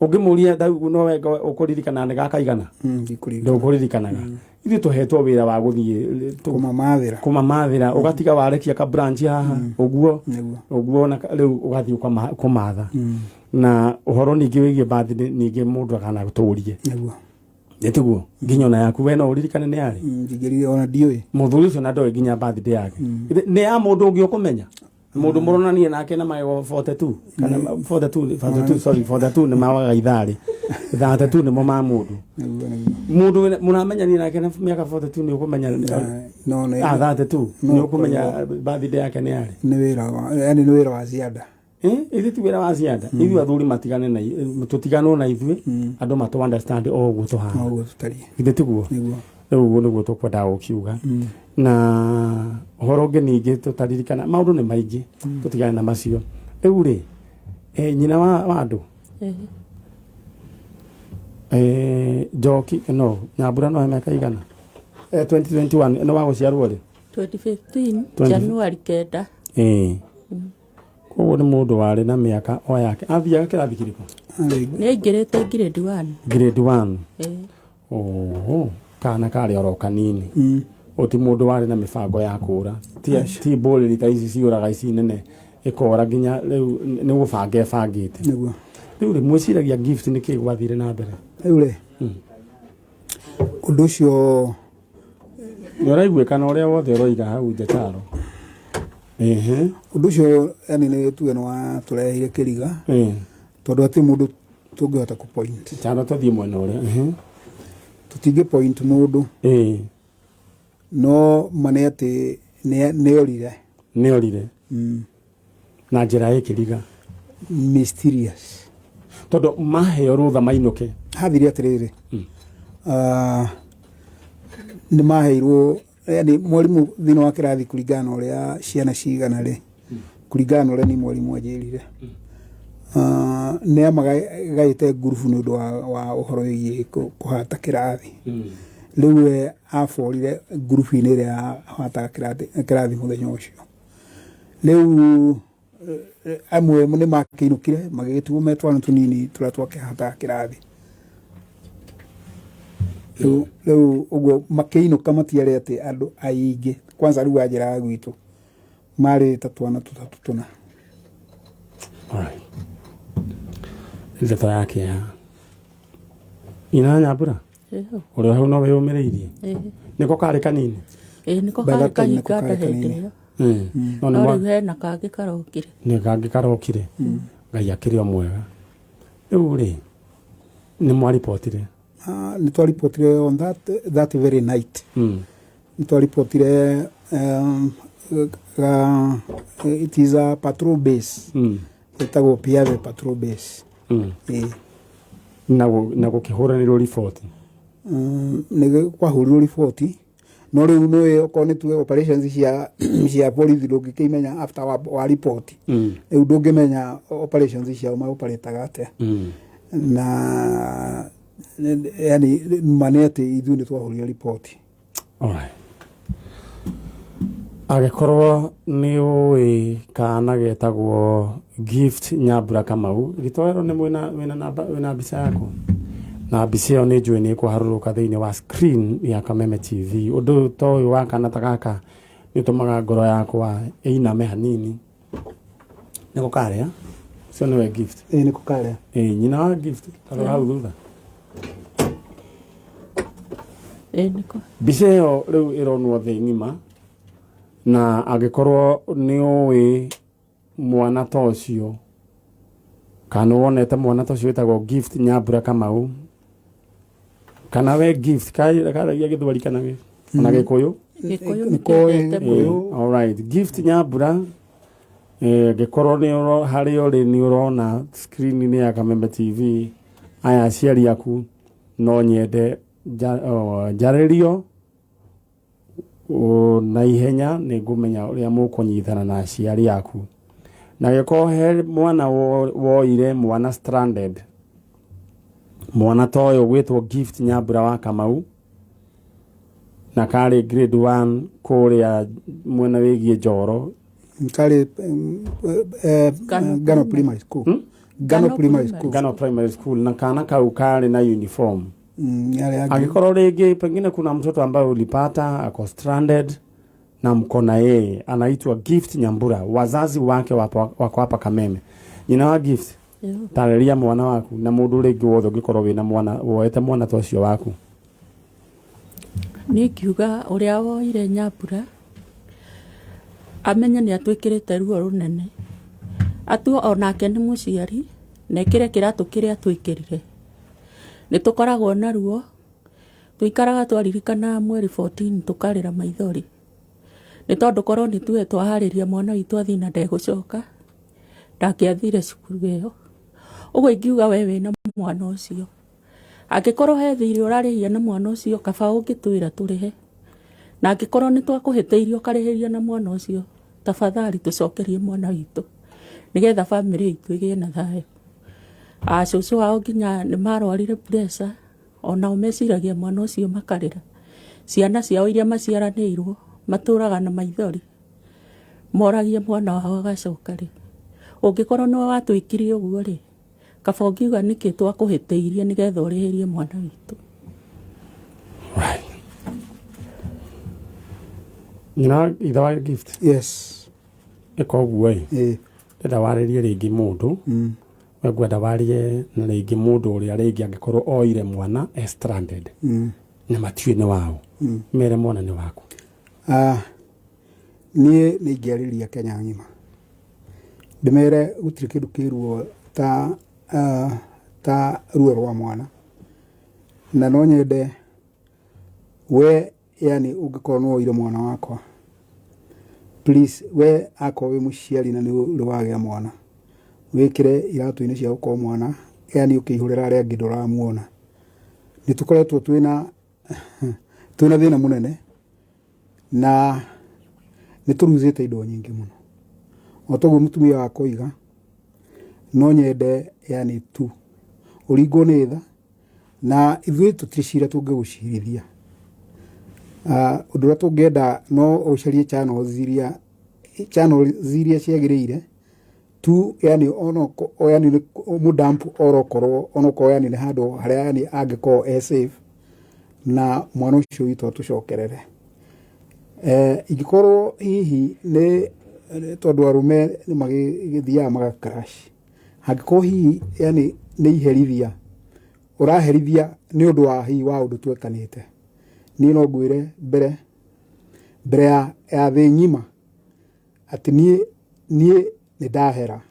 Ũngĩmũria no wega ũkũririkana nĩ gakaigana ndũkũririkanaga. Ithuĩ tũhetwo wĩra wa gũthiĩ kũmamathĩra ũgatiga warekia ka branch haha ũguo na rĩu ũgathiĩ kũmatha na ũhoro ningĩ wĩgiĩ birthday ningĩ mũndũ akanatũrie nĩtiguo nginya ona yaku we no ũririkane nĩ yarĩ ngigĩrire ona ndiũĩ mũthuri ũcio na ndoĩ nginya birthday yake nĩ ya mũndũ ũngĩ ũkũmenya mũndũ mũronanie nake na magego 42 kana 42 sorry 42 nĩ mawaga itharĩ 32 nĩmo ma mũndũ mũramenyania nake na mĩaka 42 nĩ ũkũmenya 32 nĩ ũkũmenya birthday yake nĩ yarĩ. Nĩ wĩra wa ziada. Ithuĩ ti wĩra wa ziada. Ithuĩ athuri matigane na tũtiganwo na ithuĩ andũ matũ understand ũguo tũhana ithuĩ tiguo. Rĩu ũguo nĩguo tũkwendaga gũkiuga na ũhoro ũngĩ ningĩ tũtaririkana maũndũ nĩ maingĩ tũtigane na macio. Rĩu rĩ nyina wa andũ Njoki no Nyambura no mĩaka igana 2021 no wagũciarwo rĩ 2015 Januari 9. Koguo nĩ mũndũ warĩ na mĩaka o yake athiaga kĩrathi kĩrĩkũ? Nĩ aingĩrĩte grade 1. Kana karĩ oro kanini oti mũndũ warĩ na mĩbango ya kũra ti mbũrĩri ta ici ciũraga ici nene ĩkora nginya rĩu nĩ gũbanga ebangĩte. Rĩu rĩ mwĩciragia Gift nĩ kĩĩ gwathire na mbere? Rĩu rĩ ũndũ ũcio nĩ ũraiguĩkana ũrĩa wothe ũroiga hau Njataro. Ũndũ ũcio yani nĩ tuge nĩ watũreheire kĩriga tondũ atĩ mũndũ tũngĩhota kũ point Njataro tũthiĩ mwena ũrĩa tũtingĩ point mũndũ no mane atĩ nĩ orire na njĩra ĩkĩriga mysterious tondũ maheo rũtha mainũke hathire atĩrĩrĩ nĩ maheirwo yani mwarimũ thĩinĩ wa kĩrathi kũringana ũrĩa ciana cigana rĩ kũringana ũrĩa nĩ mwarimũ anjĩrire nĩ amagaĩte ngurubu nĩ ũndũ wa ũhoro wĩgiĩ kũhata kĩrathi. Rĩu we aborire ngurubu-inĩ ĩrĩa yahataga kĩrathi mũthenya ũcio. Rĩu amwe nĩ makĩinũkire magĩgĩtigwo me twana tũnini tũrĩa twakĩhataga kĩrathi. Rĩu ũguo makĩinũka matiarĩ atĩ andũ aingĩ kwanza rĩu anjĩraga gwitũ marĩ ta twana tũtatũ tũna. Ndeto yake ya ina Nyambura ũrĩa hau no wĩyũmĩrĩirie nĩko karĩ kanini nĩko karĩ kahinga hĩndĩ ĩyo no rĩu hena kangĩ karokire nĩ kangĩ karokire ngai akĩrĩ o mwega rĩu rĩ nĩ mwaripotire nĩ twaripotire on that very night nĩ twaripotire it is a patrol base ĩtagwo Piave patrol base na gũkĩhũranĩrwo riboti nĩ kwahũrirwo riboti no rĩu nĩ okorwo nĩ tuge operations cia borithi ndũngĩkĩmenya after wa report rĩu ndũngĩmenya operations ciao maoperataga atĩa na yani manete ithuĩ nĩ twahũrire riboti. Alright. Agĩkorwo nĩ ũĩ kana getagwo Gift Nyambura Kamau gĩtoero nĩ wĩna mbica yako na mbica ĩyo nĩ njũĩ nĩ ĩkũharũrũka thĩinĩ wa screen ya Kameme TV ũndũ ta ũyũ wa kana ta gaka nĩ ũtũmaga ngoro yakwa ĩiname hanini nĩ gũkarĩa cio nĩwe Gift nĩ gũkarĩa nyina wa Gift tarĩ hau thutha nĩko mbica ĩyo rĩu ĩronwo thĩ ng'ima na agĩkorwo nĩ ũĩ mwana ta ũcio kana wonete mwana ta ũcio wĩtagwo Gift Nyambura Kamau kana we Gift karagia gĩthweri kana na gĩkũyũ alright Gift Nyambura gĩkorwo nĩ harĩ ũrĩ nĩ ũrona screen-inĩ ya Kameme TV aya aciari aku no nyende njarĩrio na ihenya nĩ ngũmenya ũrĩa mũkũnyitana na aciari aku na gĩkorwo he mwana woire mwana stranded mwana ta ũyũ gwĩtwo Gift Nyambura wa Kamau na karĩ grade 1 kũrĩa mwena wĩgiĩ Njoro karĩ Gano Primary School Gano Primary School na kana kau karĩ na uniform agĩkorwo rĩngĩ pengine kuna mtoto ambaye ulipata ako stranded na mkona yeye anaitwa Gift Nyambura wazazi wake wako hapa Kameme nyina wa Gift tarĩria mwana waku na mũndũ rĩngĩ wothe ũngĩkorwo wĩna mwana woete mwana ta ũcio waku nĩ kiuga ũrĩa woire Nyambura amenye nĩ atwĩkĩrĩte ruo rũnene atuo onake nĩ mũciari na ekĩre kĩratũ kĩrĩa twĩkĩrire nĩ tũkoragwo na ruo tũikaraga twaririkana mweri 14 tũkarĩra maithori nĩ tondũ korwo nĩ tuwe twaharĩria mwana witũ athiĩ na ndegũcoka ndakĩathire cukuru ĩyo ũguo ingiuga we wĩna mwana ũcio angĩkorwo he thirĩ ũrarĩhia na mwana ũcio kaba ũngĩtwĩra tũrĩhe na angĩkorwo nĩ twakũhĩtĩirio karĩhĩria na mwana ũcio tafadhali tũcokerie mwana witũ nĩgetha famĩlĩ itũ ĩgĩe na thayũ cũcũ wao nginya nĩ marwarire pressure ona meciragia mwana ũcio makarĩra ciana ciao iria maciaranĩirwo matũraga na maithori moragia mwana wao agacoka rĩ ũngĩkorwo nĩ watwĩkire ũguo rĩ kaba ũngiuga nĩkĩ twakũhĩtĩirie nĩgetha ũrĩhĩrie mwana witũ nyina ithe wa Gift yes ĩka ũguo ndenda warĩrie rĩngĩ mũndũ ngwenda warie na rĩngĩ mũndũ ũrĩa rĩngĩ angĩkorwo oire mwana stranded na matiũĩ nĩ wao mere mwana nĩ waku niĩ nĩ ingĩarĩria Kenya ng'ima ndĩmere gũtirĩ kĩndũ kĩruo ta ruo rwa mwana na no nyende we yani ũngĩkorwo nĩ woire mwana wakwa please we akorwo wĩ mũciari na nĩ wagĩa mwana wĩkĩre iratũ-inĩ cia gũkorwo mwana yani ũkĩihũrĩra arĩa angĩ ndũramuona nĩ tũkoretwo twĩna thĩna mũnene na nĩ tũruzĩte indo nyingĩ mũno o toguo mũtumia wa kũiga no nyende yani tu ũringwo nĩ tha na ithuĩ tũtirĩ cira tũngĩgũcirithia ũndũ ũrĩa tũngĩenda no ũcarie channel ziria ciagĩrĩire tu yani yani mũdampu orokorwo onokorwo yani nĩ handũ harĩa yani angĩkorwo safe na mwana ũcio witũ tũcokerere ingĩkorwo hihi nĩ tondũ arũme nĩ magĩthiaga magacrash hangĩkorwo hihi yani nĩ iherithia ũraherithia nĩ ũndũ wa hihi wa ũndũ twekanĩte niĩ no ngwĩre mbere ya thĩ ng'ima ati nie nä ndahera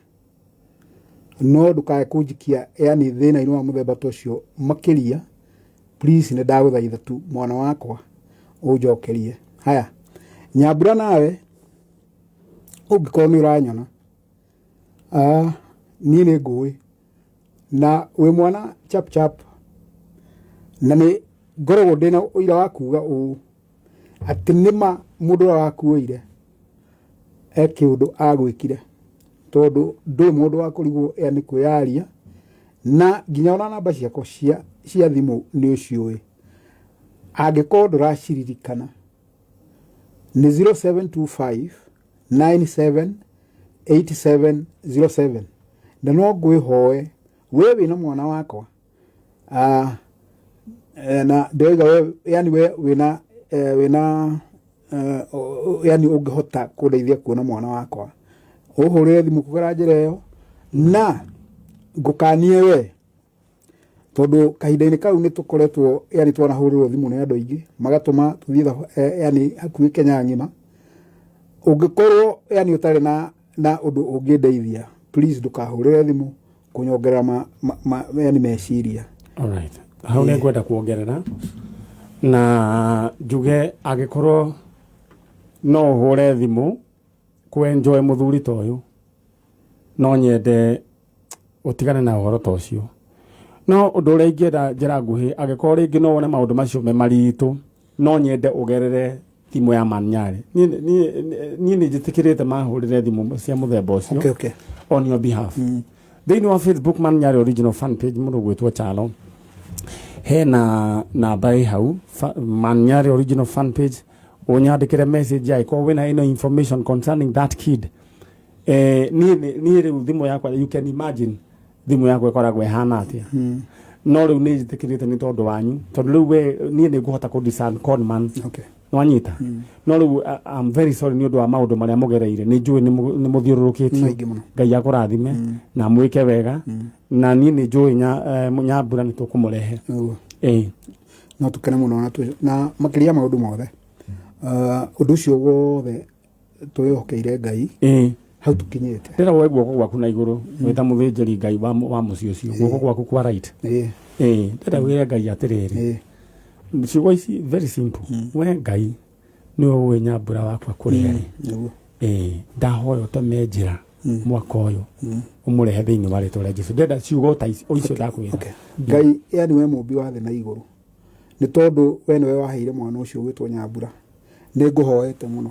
no ndukae kunjikia yani thina ino wa muthemba tocio makiria please nä ndagå thaitha tu mwana wakwa unjokerie haya Nyambura nawe ungikorwo nä å ranyona niä nä ngå na wä mwana chap chap na nä ngoragwo ndä na å ira wa kuuga å atä nä ma må ndå å rä a wakuåire eke å ndå agwä kire tondå ndå må ndå wa kå rigwo nä kwä yaria na nginya ona namba ciakwa cia thimå nä å ciå angä korwo ndå raciririkana nä 0725 97 8707 na no ngwä hoe we wä na mwana wakwa na ndioiga we yani we wina yani ungihota kundeithia kuona mwana wakwa uhurire thimu kugera njira iyo na ngukanie we tondu kahinda-ini kau ni tukoretwo yani twanahurirwo thimu ni andu aingi magatuma tuthie yani hakuhi Kenya ng'ima ungikorwo yani utari na undu ungindeithia please ndukahurire thimu kunyongerera yani meciria. Alright. Hau nä ngwenda kuongerera na njuge agikorwo no hore thimå kwenjoe muthuri ta uyu no nyende utigane na uhoro ta ucio no undu uria ingenda njira nguhi agikorwo ringi no wone maundu macio me maritu no nyende ugerere thimu ya Manyari ni njitikirite mahurire thimu cia muthemba ucio okay. On your behalf thiini wa Facebook Manyari original fan page mundu gwitwo Chalo hena namba hau Manyari original fan page unyandikire message yai ko wina ino information concerning that kid ni riu thimu yakwa you can imagine thimu yakwa ikoragwo ihana atia no riu ni njitikirite ni tondu wanyu tondu riu we ni nguhota ku discern con man okay nwanyita no riu I'm very sorry ni undu wa maundu maria mugereire ni njui ni muthiururukitie Ngai akurathime na mwike wega na ni njui Nyambura ni tukumurehe no tukene muno na makiria maundu mothe undu ucio wothe twihokeire Ngai hau tukinyite ndira we guoko gwaku na iguru wita muthinjiri Ngai wa mucio ucio guoko gwaku kwa right ndira wire Ngai atiriri ciugo ici very simple we Ngai ni we Nyambura wakwa kurigari ndahoya utome njira mwaka uyu umurehe thiini wa ritwa ria Jesu ndenda ciugo ta icio ndakwira Ngai yani we mumbi wa thi na iguru ni tondu we niwe waheire mwana ucio gwitwo Nyambura ni nguhoete muno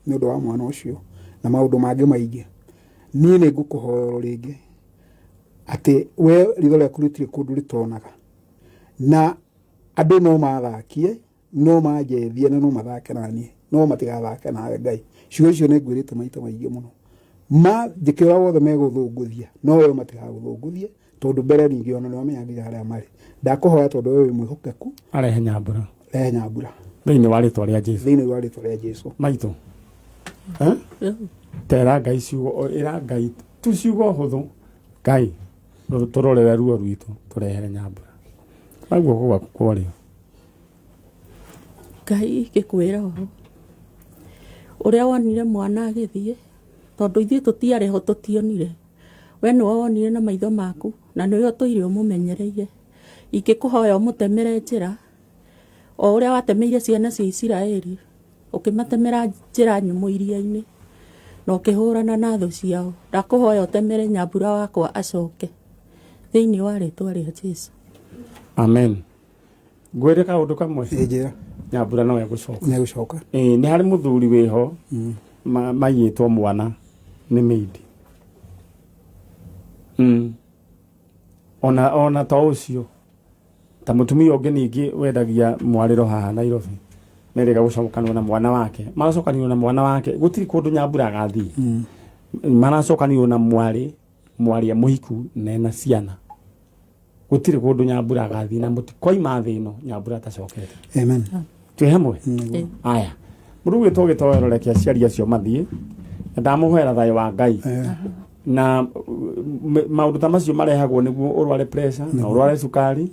ni undu wa mwana ucio na maundu mangi maingi ni ngukuhoera ringi ati we ritho riaku ritiri kundu ritonaga na andu no mathakie no manjethie na no mathake nanie no matigathake nawe Ngai ciugo icio ni ngwirite maita maingi muno ma njikira wothe meguthunguthia no we matigaguthunguthie tondu mbere ningi ona ni wamenya nginya haria mari ndakuhoya tondu we mwihokeku arehe Nyambura thiini wa ritwa ria Jesu maitu tera Ngai ciugo ira Ngai tu ciugo huthu Ngai turorere ruo rwitu turehere Nyambura aguo kwa kwori Ngai gikwira uria wonire mwana agithie tondu ithie tutiare ho tutionire we ni wonire na maitho maku na niwe tuire umumenyereire ingikuhoya umutemere njira o uria watemeire ciana cia Isiraeli ukimatemera njira nyumu iria-ini na ukihurana na thu ciao ndakuhoya utemere Nyambura wakwa acoke thiini wa ritwa ria Jesu amen gwire ka undu kamwe njira Nyambura no egucoka ni hari muthuri wiho mayitwo mwana ni meidi ona ta ucio ta mutumia ungi ningi wendagia mwariro haha Nairobi merega gucokanio na mwana wake maracokanio na mwana wake gutiri kundu Nyambura agathii maracokanio na mwari muhiku na ciana gutiri kundu Nyambura agathii na mutikoima thi ino Nyambura tacokete amen twi hamwe aya murugi tugitoerorekia ciaria cio mathie ndamuhoera thayo wa Ngai na maundu ta macio marehagwo niguo urware pressure na urware sukari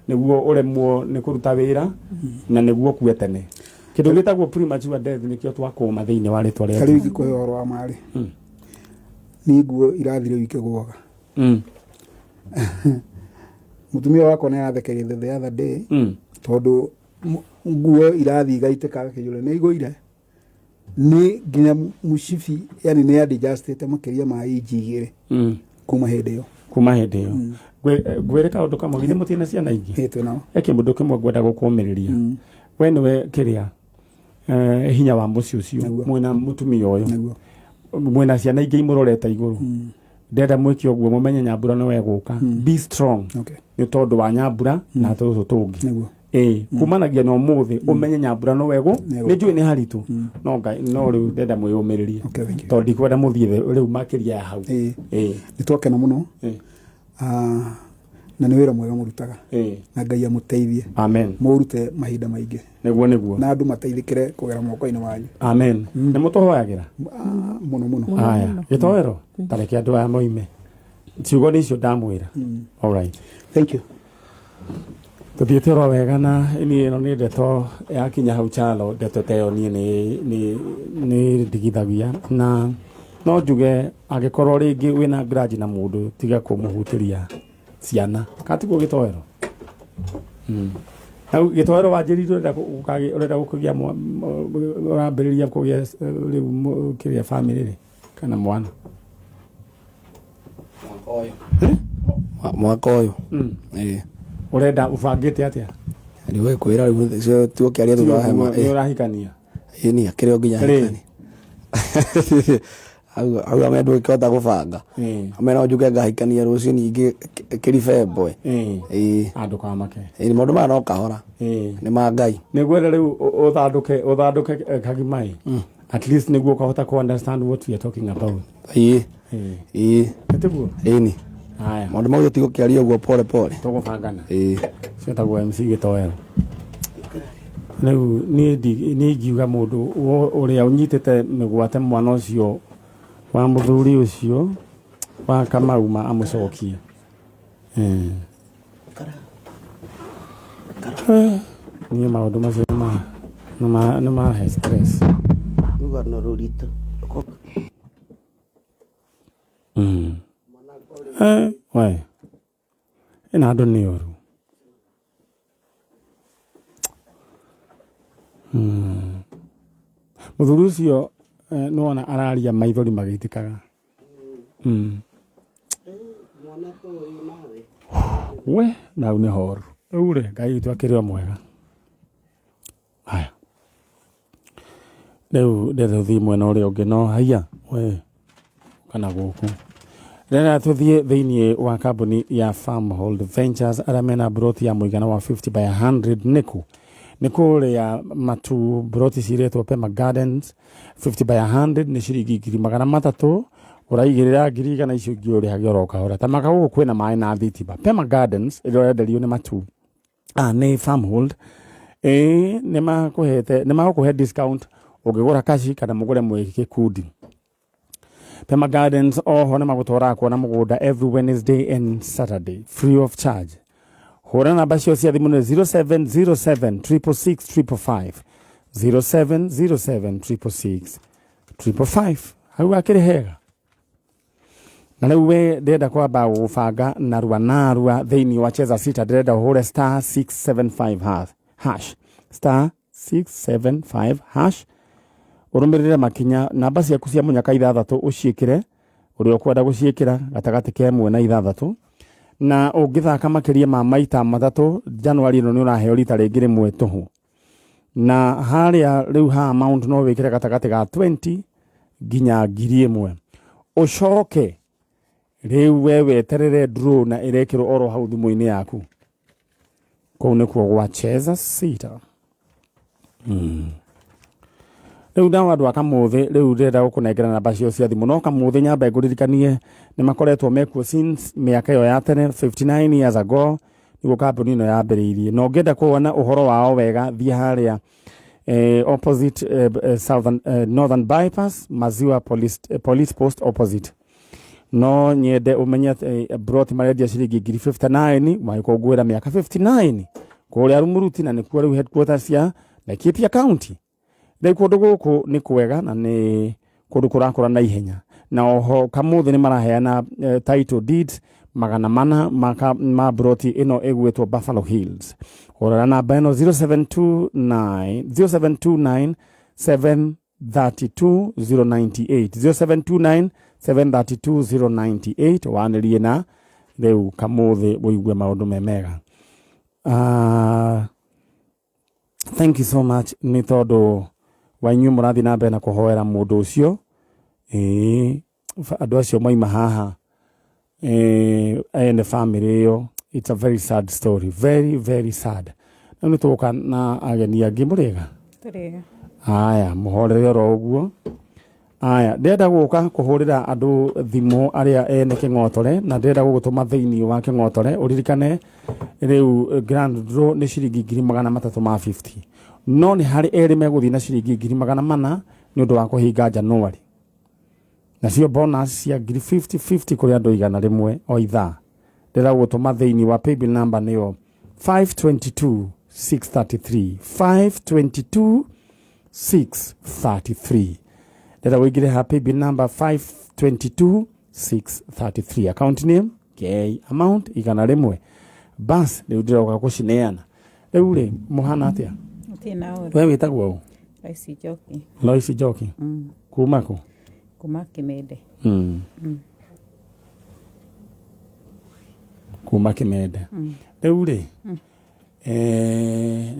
niguo uremwo ni kuruta wira na niguo kue tene Kindu gitagwo premature death nikio twakoma thiini wa ritwa ria kari ngiko yoro wa mari ni nguo irathire wike gwoga mutumia wako ne athekerie the other day tondu nguo irathi gaiteka kijule ne igoire ni ginya mushifi yani ne adjusted makeria ma ingi kuma hede yo gwireka undu kamwe githe mutina ciana ingi hetu no eke mundu kimwe gwenda gukumiriria we niwe kiria hinya wa muci ucio mwena mutumia uyu mwena ciana ingi imuroreta iguru ndenda mwiki ogwo mumenye Nyambura no weguka be strong ni tondu wa Nyambura na tutu tungi kumanagia no muthi umenye Nyambura no wegu ni njui ni haritu no riu ndenda mwiyumiririe tondu ndikwenda muthie riu makiria ya hau ni twakena muno na ni wira mwega murutaga na Ngai amuteithie amen murute mahinda maingi niguo na andu mateithikire kugera moko-ini wanyu amen ni mutohoyagira muno aya gitoero tareke andu aya moime ciugo ni cio ndamwira all right thank you tuthiete ro wega na ni no ni ndeto yakinya hau chalo ndeto teo ni ndigithagia na no njuge agikorwo ringi wina grudge na mundu tiga kumuhutiria ciana katiguo gitoero hau gitoero wanjiririo urenda gukugia urambiriria kugia riu kiria family kana mwana mwaka uyu urenda ubangite atia ni we kwira riu tuoke aria tuthahema ni urahikania ni akire nginya hikani au amendu ikota gubanga amena njuke ngahikania rucio ningi kirifembo andu ka make ni mundu ma no kahora ni ma Ngai ni gwera riu uthanduke kagimai at least niguo kahota ku understand what we are talking about tiguo ni haya mundu mau tigukiaria uguo pole tugubangana cietagwo MC gitoero riu ni ngiuga mundu uria unyitite migwate mwana ucio wa muthuri ucio wa Kamauma amucokie ni maundu macio ma he stress Ngorno rurito we ina andu ni oru muthuri ucio nuona araria maithori magitikaga we na une horu ure Ngai witu akiriwa mwega haya riu ndethi mwena uria ungi no haya we kana guku rera tuthie thiini wa kambuni ya Farmhold Ventures aramena broti ya muigana wa 50 by 100 niku ria matu broti ciretwo Pema Gardens 50 by 100 ni ciringi 300 uraigirira 100 icio ngi uri oroka ora tamaka guku kwina mai na thitima Pema Gardens iro enderio ni matu ni Farmhold ni makuhe discount ugigura kashi kana mugure mwiki kudi Pema Gardens oho ni magutora kuona mugunda every Wednesday and Saturday free of charge hora namba cio cia thimu ni 0707 666 0707 666 hau akiri hega na riu we ndenda kwamba gubanga narua thiini wa cheza sita ndenda uhure star 675 hash star 675 hash urumirire makinya namba ciaku cia munyaka 6 uciikire uria ukwenda guciikira gatagati ke 1 na 6 na ungithaka makiria ma maita 3 January ino ni uraheo rita ringi rimwe tuhu na haria riu ha amount no wikire gatagati ga 20 ginya 1,000 ucoke riu wewe terere draw na irekiro oro hau thimu-ini yaku kou nikuo gwacheza sita riu ndawa andu akamuthi riu ndenda gukunengera namba cio cia thimu no kamuthi nyamba nguririkanie ni makoretwo mekuo since miaka iyo ya tene 59 years ago niguo kambuni ino yambiriirie no ngenda kuona uhoro wao wega thie haria opposite southern northern bypass Maziwa police post opposite no nyende umenye broti marendia ciringi 59 maikongwira miaka 59 kuria rumuruti na nikuo riu headquarters ya Laikipia County Rĩu kũndũ gũkũ nĩ kwega na nĩ kũndũ kũrakũra na ihenya. Na oho kamuthi nĩ maraheana title deed 400 ma broti ĩno ĩgwĩtwo Buffalo Hills. Hũrĩra namba ĩno 0729 732 098 0729 732 098 wanĩrie na rĩu kamuthi wĩigue maũndũ me mega. Thank you so much nĩ tondũ wa inyuĩ mũrathiĩ na mbere na kũhoera mũndũ ũcio andũ acio maima haha ene family ĩyo. It's a very sad story, very very sad. Na nĩ tũka na ageni angĩ mũrĩga aya mũhorere oro ũguo. Aya ndenda gũka kũhũrĩra andũ thimũ arĩa ene Kĩng'otore na ndenda gũgũtũma thĩinĩ wa Kĩng'otore ũririkane rĩu grand draw nĩ ciringi 350 no nĩ harĩ erĩ megũthiĩ na ciringi 400 nĩ ũndũ wa kũhinga Januari. Nacio bonus cia 50-50 kũrĩ andũ 100 o ithaa. Ndenda gũgũtũma thĩinĩ wa paybill number nĩyo 522-633 522-633. Ndenda wĩingĩre ha paybill number 522-633. Account name K amount 100. Bas rĩu ndĩroka gũcineana. Rĩu rĩ mũhana atĩa? Wewe wĩtagwo ũ? Loisi Njoki. Kuma kũ? Kuma Kimende. Kuma Kimende. Rĩu rĩ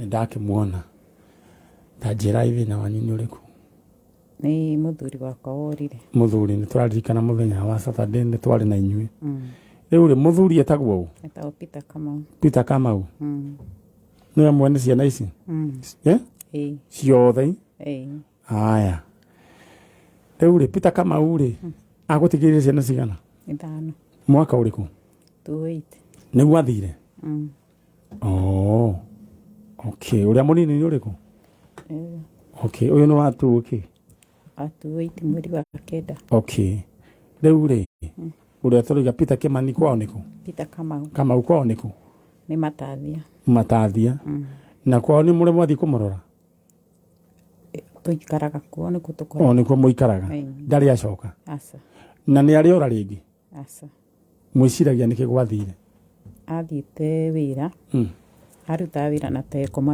ndakĩmuona ta njĩra ithina wanyu nĩ ũrĩkũ? Nĩ mũthuri wakwa worire. Mũthuri nĩ tũraririkana mũthenya wa Saturday nĩ twarĩ na inyuĩ. Rĩu rĩ mũthuri etagwo ũ? Etagwo Peter Kamau. Peter Kamau. Nĩwe mwene ciana ici? Ciothe? Aya. Rĩu rĩ Peter Kamau rĩ agũtigĩrĩire ciana cigana? 5. Mwaka ũrĩkũ? 28. Nĩguo athire? Okay. Ũrĩa mũnini nĩ ũrĩkũ? Okay. Ũyũ nĩ watu okay. Atu mweri wa 9. Okay. Rĩu rĩ ũrĩa tũrĩga Peter Kimani kwao nĩkũ? Peter Kamau. Kamau kwao nĩkũ? Nĩ Matathia. Matathia. Na kwao nĩ mũrĩ mwathi kũmũrora? Tũikaraga kuo nĩkuo tũkoragwo. Nĩkuo mũikaraga? Ndarĩ acoka? Aca. Na nĩ arĩ ora rĩngĩ? Aca. Mwĩciragia nĩkĩ gwathire? Athiĩte wĩra. Arutaga wĩra na Telecom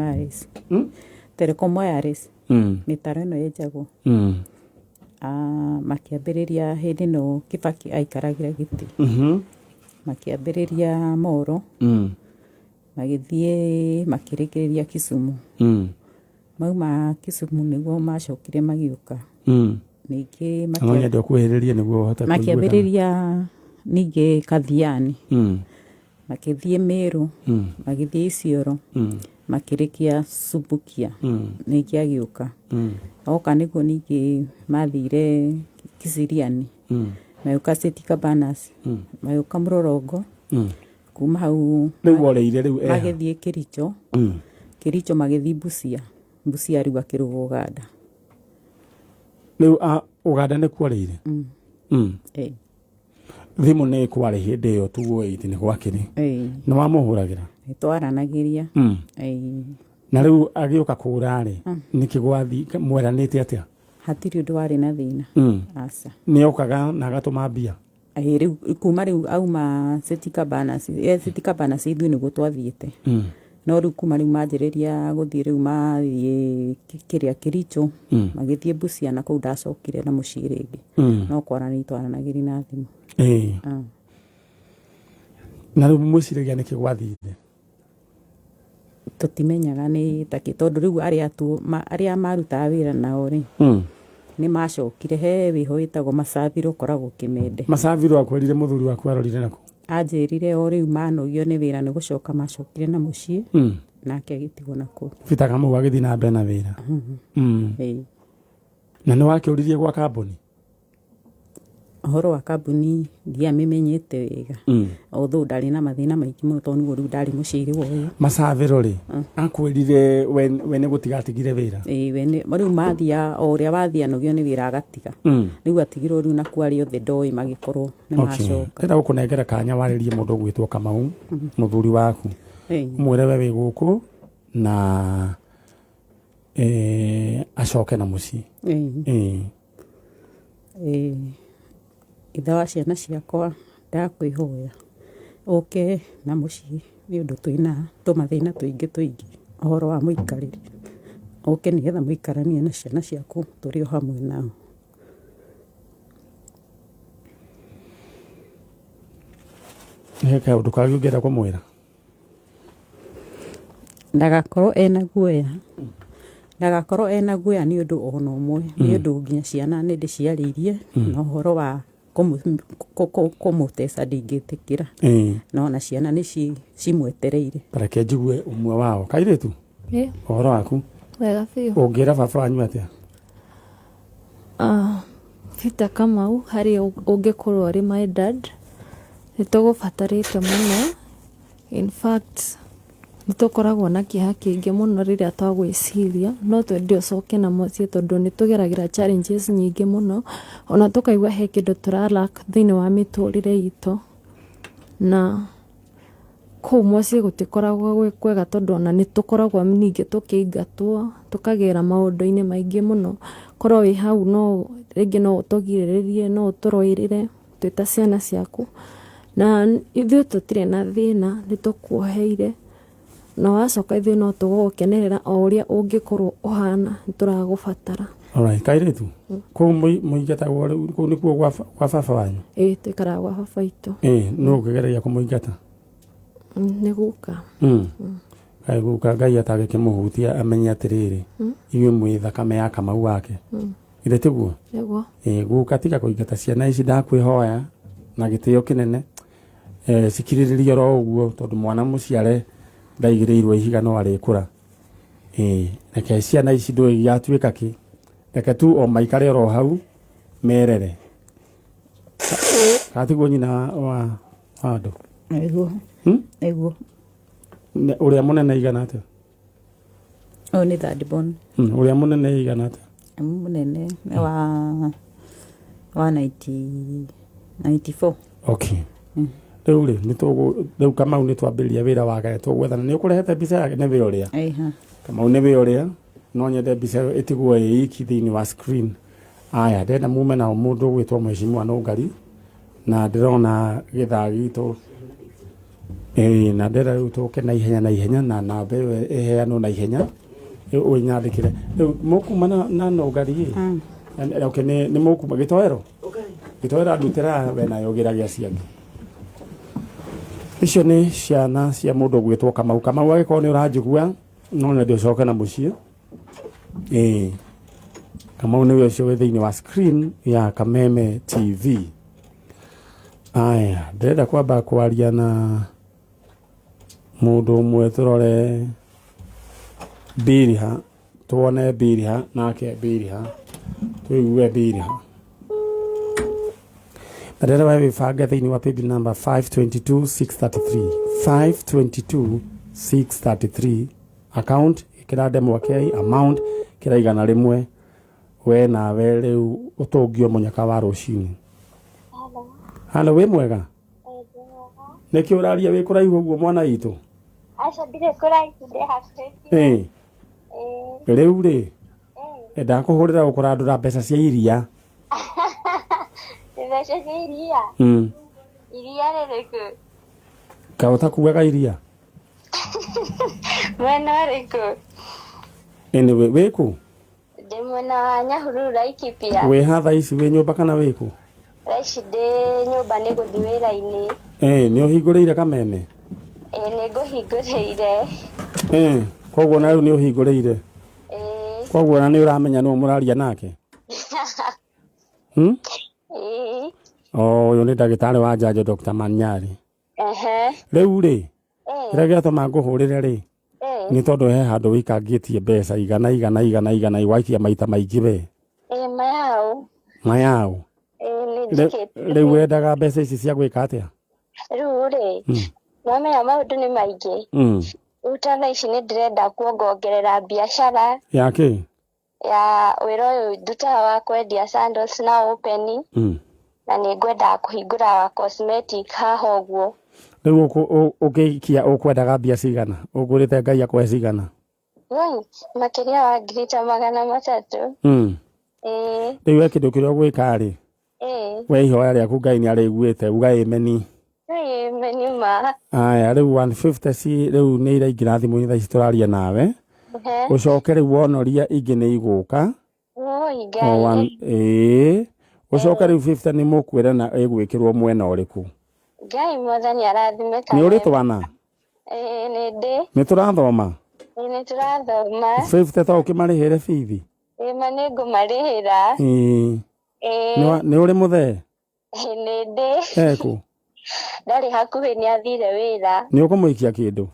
Wireless. Mĩtaro ĩno yenjagwo. Makĩambĩrĩria hĩndĩ ĩno Kibaki aikaragĩra gĩtĩ. Makĩambĩrĩria Moro. Magĩthiĩ makĩrĩkĩrĩria Kisumu. Mauma Kisumu nĩguo macokire magĩũka. Ningĩ makĩambĩrĩria ningĩ Kathiani. Makĩthiĩ Meru. Magĩthiĩ Isiolo. Makĩrĩkia Subukia. Ningĩ agĩũka. Oka nĩguo ningĩ mathire Kisiriani. Magĩũka City Cabanas. Magĩũka Mlolongo. Kuma hau magĩthiĩ Kericho. Kericho magĩthiĩ Busia. Busia rĩu akĩrũga Uganda. Rĩu Uganda nĩ kwarĩire? Thimũ nĩ kwarĩ hĩndĩ ĩyo tuguoĩte nĩ gwakĩrĩ? Nĩ wamũhũragĩra? Nĩ twaranagĩria. Na rĩu agĩũka kũra rĩ nĩkĩ gwathi mweranĩte atĩa? Hatirĩ ũndũ warĩ na thĩna. Aca. Nĩ okaga na agatũma mbia? Rĩu kuma rĩu auma City Cabanas ithuĩ nĩguo twathiĩte. No rĩu kuma rĩu manjĩrĩria gũthiĩ rĩu mathiĩ kĩrĩa Kericho. Magĩthiĩ Busia na kũu ndacokire na mũciĩ rĩngĩ. No kwaranĩria twaranagĩria na thimũ. Na rĩu mwĩciragia nĩkĩ gwathire? Tũtimenyaga nĩ takĩ tondũ rĩu arĩa marutaga wĩra nao rĩ nĩ macokire he wĩho wĩtagwo Macabiro ũkoragwo Kimende. Macabiro akwĩrire mũthuri waku arorire nakũ? Anjĩrire o rĩu manogio nĩ wĩra nĩ gũcoka macokire na mũciĩ nake agĩtigwo nakũu. Peter Kamau agĩthiĩ na mbere na wĩra. Na nĩ wakĩũririe gwa kambuni? Ũhoro wa kambuni ndiamĩmenyete wega. Although ndarĩ na mathĩna maingĩ mũno tondũ nĩguo rĩu ndarĩ mũciĩ wothe. Macabiro rĩ akwĩrire we nĩ gũtigatigire wĩra? Rĩu mathia o ũrĩa wathia nogio nĩ wĩra agatiga. Rĩu atigirwo rĩu nakuo arĩ othe ndoĩ magĩkorwo nĩ macoka. Ndĩrenda gũkũnengera kanya warĩrie mũndũ ũgwĩtwo Kamau mũthuri waku. Mwĩre we wĩ gũkũ na acoke na muciĩ ithe wa ciana ciakwa ndakwĩhoya ũke na muciĩ nĩ ũndũ twĩna tũmathĩna tũingĩ ũhoro wa mũikarĩre ũke nĩgetha mũikaranie na ciana ciaku tũrĩ o hamwe nao. He kaũndũ kangĩ ũngĩenda kũmwĩra? Ndagakorwo ena guoya nĩ ũndũ ona ũmwe nĩ ũndũ nginya ciana nĩ ndĩciarĩirie na ũhoro wa kũmũteca ndingĩtĩkĩra no ona ciana nĩ cimwetereire. Reke njigue ũmwe wao. Kairĩtu ũhoro waku? Wega biũ. Ũngĩra baba wanyu atĩa? Peter Kamau harĩ ũngĩkorwo ũrĩ my dad nĩ tũgũbatarĩte mũno. In fact nĩ tũkoragwo na kĩeha kĩingĩ mũno rĩrĩa twagwĩciria no twende ũcoke na muciĩ tondũ nĩ tũgeragĩra challenges nyingĩ mũno ona tũkaigua he kĩndũ tũralack thĩinĩ wa mĩtũrĩre itũ na kũu muciĩ gũtikoragwo gwĩ kwega tondũ ona nĩ tũkoragwo ningĩ tũkĩingatwo tũkagera maũndũ-inĩ maingĩ mũno. Korwo wĩ hau no rĩngĩ no ũtũgirĩrĩrie no ũtũroĩrĩre twĩ ta ciana ciaku na ithuĩ tũtirĩ na thĩna nĩ tũkuoheire na wacoka ithuĩ no tũgũkenerera o ũrĩa ũngĩkorwo ũhana nĩ tũragũbatara. Alright, Kairĩtu kũu mũingatagwo rĩu kũu nĩkuo gwa baba wanyu? Tũikaraga gwa baba itũ. Nũ ũngĩgereria kũmũingata? Nĩ guka. Kaĩ guka Ngai atagĩkĩmũhutia amenye atĩrĩrĩ inyuĩ mwĩ thakame ya Kamau wake. Githĩ tiguo? Nĩguo. Guka tiga kũingata ciana ici ndakwĩhoya na gĩtĩo kĩnene cikirĩrĩria oro ũguo tondũ mwana mũciare ndaigĩrĩirwo ihiga no arĩkũra. Reke ciana ici ndũĩ igatuĩka kĩ, reke tu o maikare oro hau merere. Katiguo nyina wa andũ? Nĩguo. Ũrĩa mũnene igana atĩa? Nĩ third born. Ũrĩa mũnene igana atĩa? Mũnene wa 94. Okay. Rĩu rĩu Kamau nĩ twambĩrĩria wĩra wake tũgwethana nĩ ũkũrehete mbica yake nĩ we ũrĩa? Kamau nĩ we ũrĩa no nyende mbica ĩtigwo ĩ iki thĩinĩ wa screen. Aya ndenda mume nao mũndũ ũgwĩtwo Mheshimiwa Nũngari na ndĩrona gĩthaa gitũ na ndĩra rĩu tũke na ihenya na namba ĩyo ĩheanwo na ihenya ũnyandĩkĩre rĩu mũkuma na Nũngari okay nĩ mũkuma gĩtoero ndutĩra we nayo gĩragia ciake. Icio nĩ ciana cia mũndũ ũgwĩtwo Kamau. Kamau agĩkorwo nĩ ũranjigua no nyende ũcoke na mũciĩ. Kamau nĩwe ũcio wĩ thĩinĩ wa screen ya Kameme TV. Aya ndĩrenda kwamba kwaria na mũndũ ũmwe tũrore Biriha tuone Biriha nake Biriha tũigue Biriha. Ndĩrenda wĩbange thĩinĩ wa paybill number 522633 522633 account ĩkĩra ndemwa kĩ amount kĩra igana rĩmwe we nawe rĩu ũtũngio mũnyaka wa rũcinĩ. Halo wĩ mwega? Nĩkĩ ũraria wĩ kũraihu ũguo mwana witũ? Aca ndirĩ kũraihu ndĩ hakuhĩ. Rĩu rĩ ndakũhũrĩra ũkũrandũra mbeca cia iria. Mbeca cia iria? Iria rĩrĩkũ? Kaũta kuugaga iria? Mwena ũrĩkũ? Anyway wĩkũ? Ndĩ mwena wa Nyahururu Laikipia. Wĩ ha thaa ici wĩ nyũmba kana wĩkũ? Thaa ici ndĩ nyũmba nĩ gũthiĩ wĩra-inĩ. Nĩ ũhingũrĩire Kameme? Nĩ ngũhingũrĩire. Koguo na rĩu nĩ ũhingũrĩire? Koguo na nĩ ũramenya nũũ mũraria nake? Ũyũ nĩ ndagĩtarĩ wa njanjo Dr. Manyari. Rĩu rĩ kĩrĩa gĩatũma ngũhũrĩre rĩ nĩ tondũ he handũ wĩikangĩtie mbeca igana waikia maita maingĩ we. Mayau. Rĩu wendaga mbeca ici cia gwĩka atĩa? Rĩu rĩ mwamenya maũndũ nĩ maingĩ. Rĩu ta thaa ici nĩ ndĩrenda kuongongerera biacara. Ya kĩ? Ya wĩra ũyũ ndutaga wa kwendia sandals na open. Na nĩ ngwenda kũhingũra wa cosmetic haha ũguo. Rĩu ũkĩikia ũkwendaga mbia cigana? Ũgũrĩte Ngai akũhe cigana? Woi, makiria wa grita 300. Riu ekindu kiria gwika ri we ihoya riaku Ngai ni ariguite uga ameni. Ameni ma. Aya riu 150 ci riu ni iraingira thimu-ini thaa ici turaria nawe ucoke riu wonoria ingi ni iguka ucoke riu 50 ni mukwira na igwikirwo mwena uriku Ngai mwathani arathimeka ni uri twana ni ndi ni turathoma 50 to ukimarihire bithi ma ni ngumarihira ni uri muthee ni ndi eku ndari hakuhi ni athire wira ni ukumuikia kindu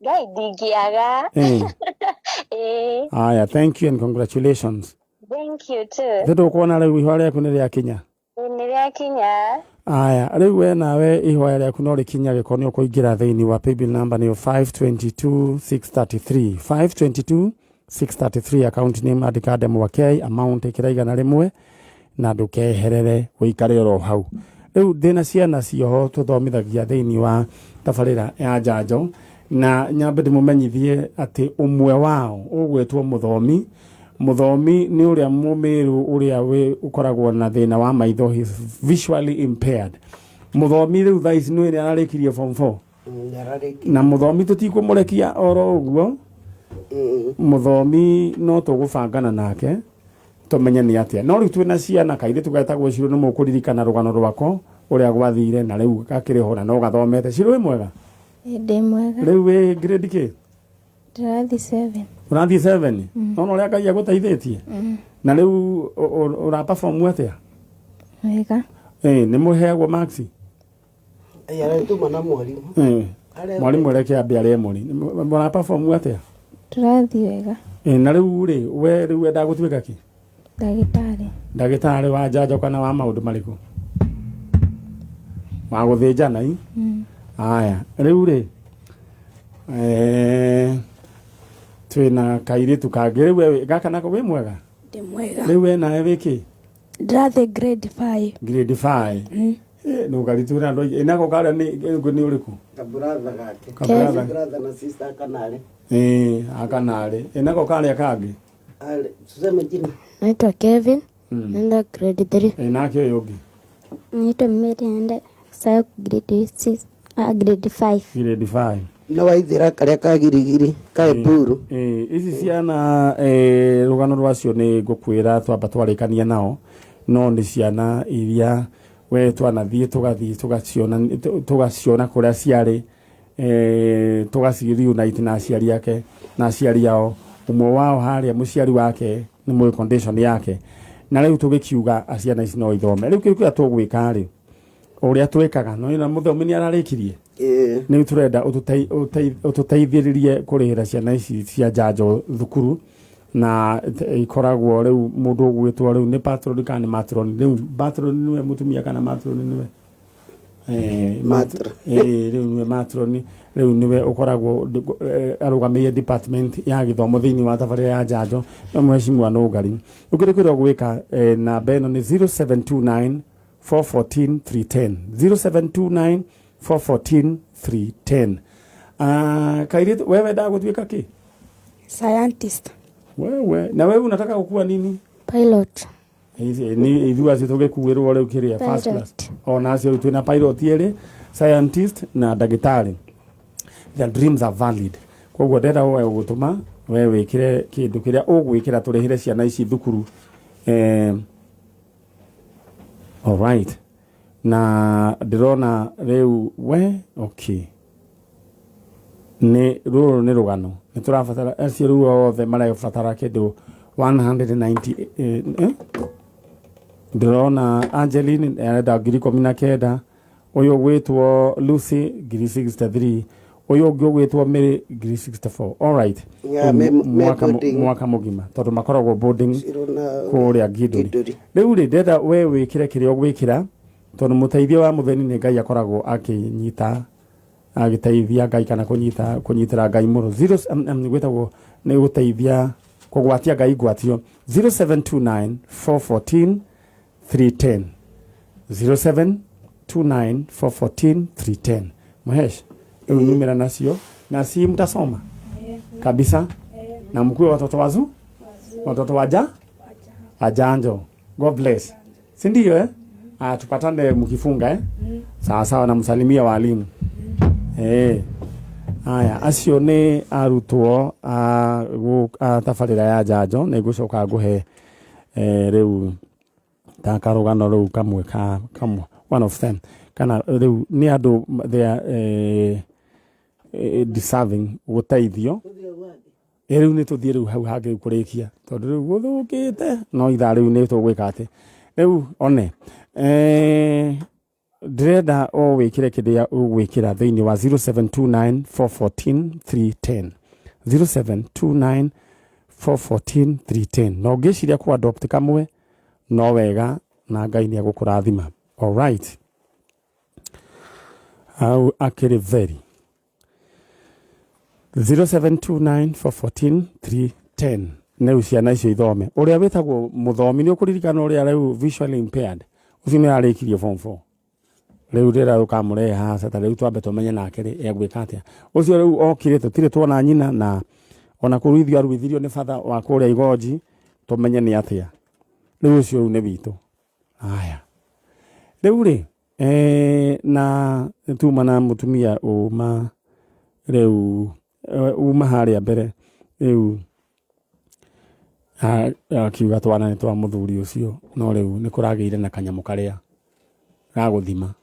Ngai ndingiaga aya thank you and congratulations. Thank you too. Ndio kuona riu ihoya riaku ni riakinya Ni riakinya. Aya riu we nawe ihoya riaku no rikinya giko ni ukuingira thiini wa paybill number ni 522633 522633 account name adikade mwake amount ikiraigana rimwe na ndukeherere uikare ro hau riu thina ciana cioho tuthomithagia thiini wa tabarira ya njanjo na nyambe ndimumenyithie ati umwe wao ugwetwo muthomi ni uria mumiru uria we ukoragwo na thina wa maitho visually impaired muthomi riu thais ni ri ararikirie form 4 na muthomi tutikumurekia oro uguo muthomi no tugubangana nake tumenye ni atia no riu twina ciana kaire tugetagwo ciro ni mukuririkana rugano rwako uria gwathire na riu gakiriho na no gathomete ciro mwega ndi mwega riu we grade ke ndirathi 7 urathi 7 no ria Ngai aguteithetie na riu ura perform atia wega ni muheagwo maxi aretuma na mwarimu mwarimu reke ambe arie muri ura perform atia ndirathi wega na riu ri we riu enda gutwika ki ndagitari wa njanjo kana wa maundu mariku wa guthinjana aya riu ri twina kairitu kangi riu we gaka nako wi mwega ndi mwega riu we nawe wiki ndirathi grade 5 no garitura ndo inako kara ni uriku kaburatha gake kaburatha na sister akanare akanare inako kara kangi tuseme jina naitwa Kevin nenda grade 3 nake yogi naitwa Mary nenda sa grade 6 grade 5 na waithira karia kagirigiri kae buru ici ciana rugano rwacio ni ngukwira twamba twarikania nao no ni ciana iria we twanathie tugaciona kuria ciari tugaciri unite na aciari yake na aciari yao umwe wao haria muciari wake ni mwe condition yake na riu tugikiuga aciana ici no ithome riu kiria tugwika ri uria twikaga no ina muthomi ni ararikirie ni turenda ututeithiririe kurihira ciana ici cia njanjo thukuru na ikoragwo riu mundu ugwitwo riu ni patron kana matron riu patron niwe mutumia kana matron niwe riu niwe matron riu niwe ukoragwo arugamia department ya githomo thiini wa tabarira ya njanjo na mheshimiwa no ngari ukirikwira gwika namba eno ni 0729 414 310 0729 414 310 kairitu wewe da gutwika ki scientist wewe na wewe unataka kukua nini pilot ni idua zitogekuwirwo riu kiria first class ona cio twina pilot yele scientist na dagitari their dreams are valid koguo ndenda wewe gutuma wewe wikire kindu kiria ugwikira turihire ciana ici thukuru all right na ndirona riu we okay ni ruru ni rugano ni turafatara acio riu othe marafatara kindu 190 ndirona Angeline arenda 19 uyu gwitwo Lucy 63 uyu ungi gwitwo Mary 64 all right mwaka mugima tondu makoragwo boarding kuria Giduri riu ri ndenda we wikire kiria ugwikira tondu muteithio wa mutheni ni Ngai akoragwo akinyita agiteithia Ngai kana kunyitira Ngai muru 0 gwetagwo ni guteithia kugwatia Ngai gwatio 0729 414 310 0729 414 310 Mahesh numera nacio na si mtasoma kabisa na mkue watoto wazu watoto wajanjo. God bless. Si ndio tupatane mkifunga sawa sawa, na msalimia walimu. Haya, acio ni arutwo tabarira ya janjo ni gucoka nguhe riu ta karugano riu kamwe one of them kana riu ni andu they are deserving guteithio. Riu ni tuthie riu hau hangi kurikia tondu riu guthukite no itha riu ni tugwika ati riu one Dreda o wikire kidia ugwikira thiini wa 0729414310 0729414310 no ngiciria ku adopt kamwe no wega na Ngai ni agukurathima. All right, au akiri very 0729414310 ne ciana icio ithome. Uria witagwo muthomi ni ukuririkana uria riu visually impaired ucio ni arikirie form 4 riu rira rukamure ha sata riu twambe tumenye nake ri egwika atia ucio riu okire tutire twona nyina na ona kuruithio aruithirio ni father wa kuria igoji tumenye ni atia riu ucio ni witu. Haya riu ri na tuma na mutumia uma riu uma haria mbere riu kiuga twana ni twa muthuri ucio no riu ni kurageire na kanyamu karia gaguthima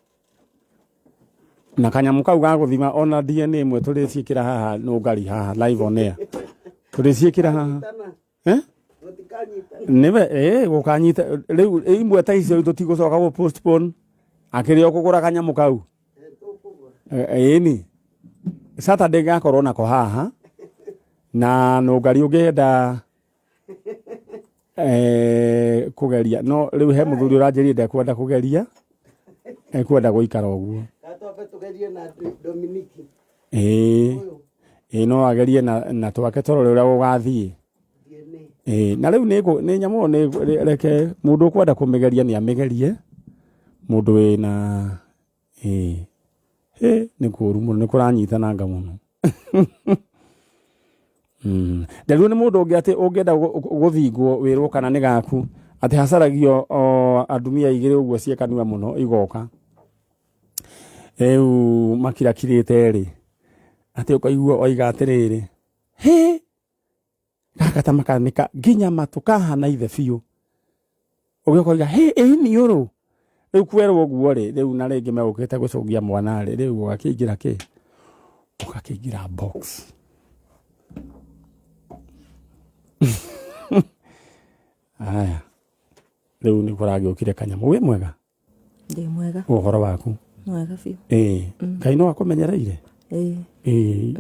na kanyamu kau gaguthima ona DNA imwe turiciikira haha no ngari haha live on air turiciikira haha nebe gukanyita riu imwe ta icio tutigucoka go postpone akirio kugura kanyamu kau ni Saturday gakorwo nako haha na no ngari ungenda kugeria no riu he muthuri uranjirie ndekwenda kugeria kwenda guikara uguo gatwabe tugerie na Dominiki no agerie na twake torore uria gugathie na riu ni nyamu ni reke mundu kwenda kumigeria ni amigerie mundu wina ni kuru muno ni kuranyitananga muno Ndelu ni mundu ungiate ungenda guthingwo wirwo kana ni gaku ati hasaragio adumia igire uguo ciekanua muno igoka makirakirite ri ati ukaigua oiga atiriri gaka makanika ginya matuka hana ithe biu ugiukoiga ni yoro riu kwerwo guo ri riu na ringi megukite gucogia mwana ri riu ugakingira ugakingira box Aya riu ni kuragiukire kanyamu wi mwega ndi mwega uhoro waku mwega biu Ngai no akumenyereire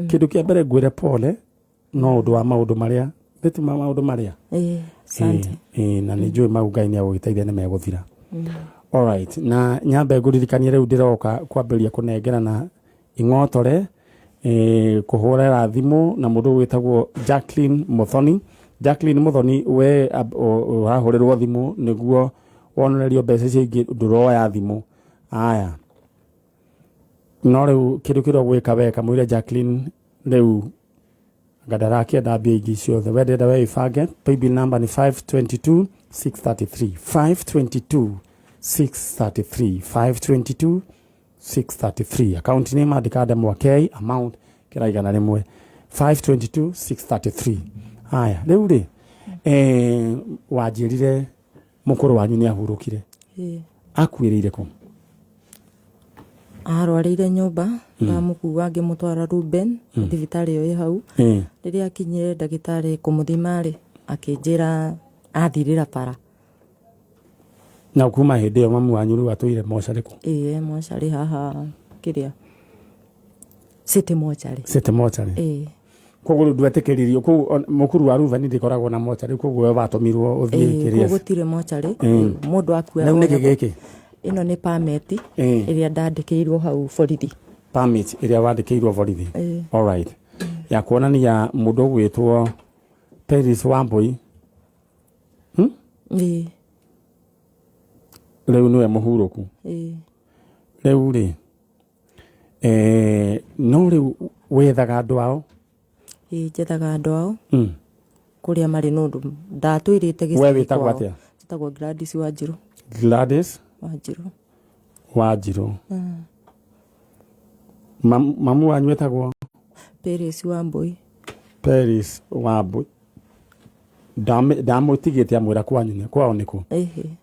kindu kia mbere ngwire pole no undu wa maundu maria thitima maundu maria asante na ni njui mau Ngai ni agugiteithia ni meguthira. All right, na nyambe nguririkanie riu ndiroka kwambiria kunengerana ing'otore kuhurera thimu na mundu witagwo Jacqueline Muthoni we urahurirwo thimu niguo wonererio mbeca cingi nduroya thimu. Aya no riu kindu kiro gwika weka mwire Jacqueline riu gadaraki ndambia ingi ciothe wendenda we ibange. Paybill number ni 522 633 account name adikada mwake amount kiraigana rimwe 522,633. Haya riu ri wanjirire mukuru wanyu ni ahurukire akwirire ku arwarire nyumba ndamukuwa ngimutwara Ruben thibitari yo hau riria akinyire ndagitari kumuthima ri akinjira athirira para na kuma hindi yo mamu wanyu ru atuire mochari ku mochari haha kiria City mochari koguo ndwetikiririo ku mukuru wa Ruben ndikoragwo na mochari koguo we watomirwo uthie kiria koguo tire mochari mundu akua na niki giki ino ni permit iria ndandikirwo hau borithi permit iria wandikirwo borithi. All right, ya kuonania mundu gwitwo Paris Wambui riu niwe muhuruku riu ri no riu wethaga andu ao jethaga andu ao kuria mari nundu ndatwirite gicagi we witagwo atia tagwo Gladys Wanjiru Gladys Wanjiru mamu wanyu wetagwo Paris Wambui ndamutigite amwira kwanyu kwao niku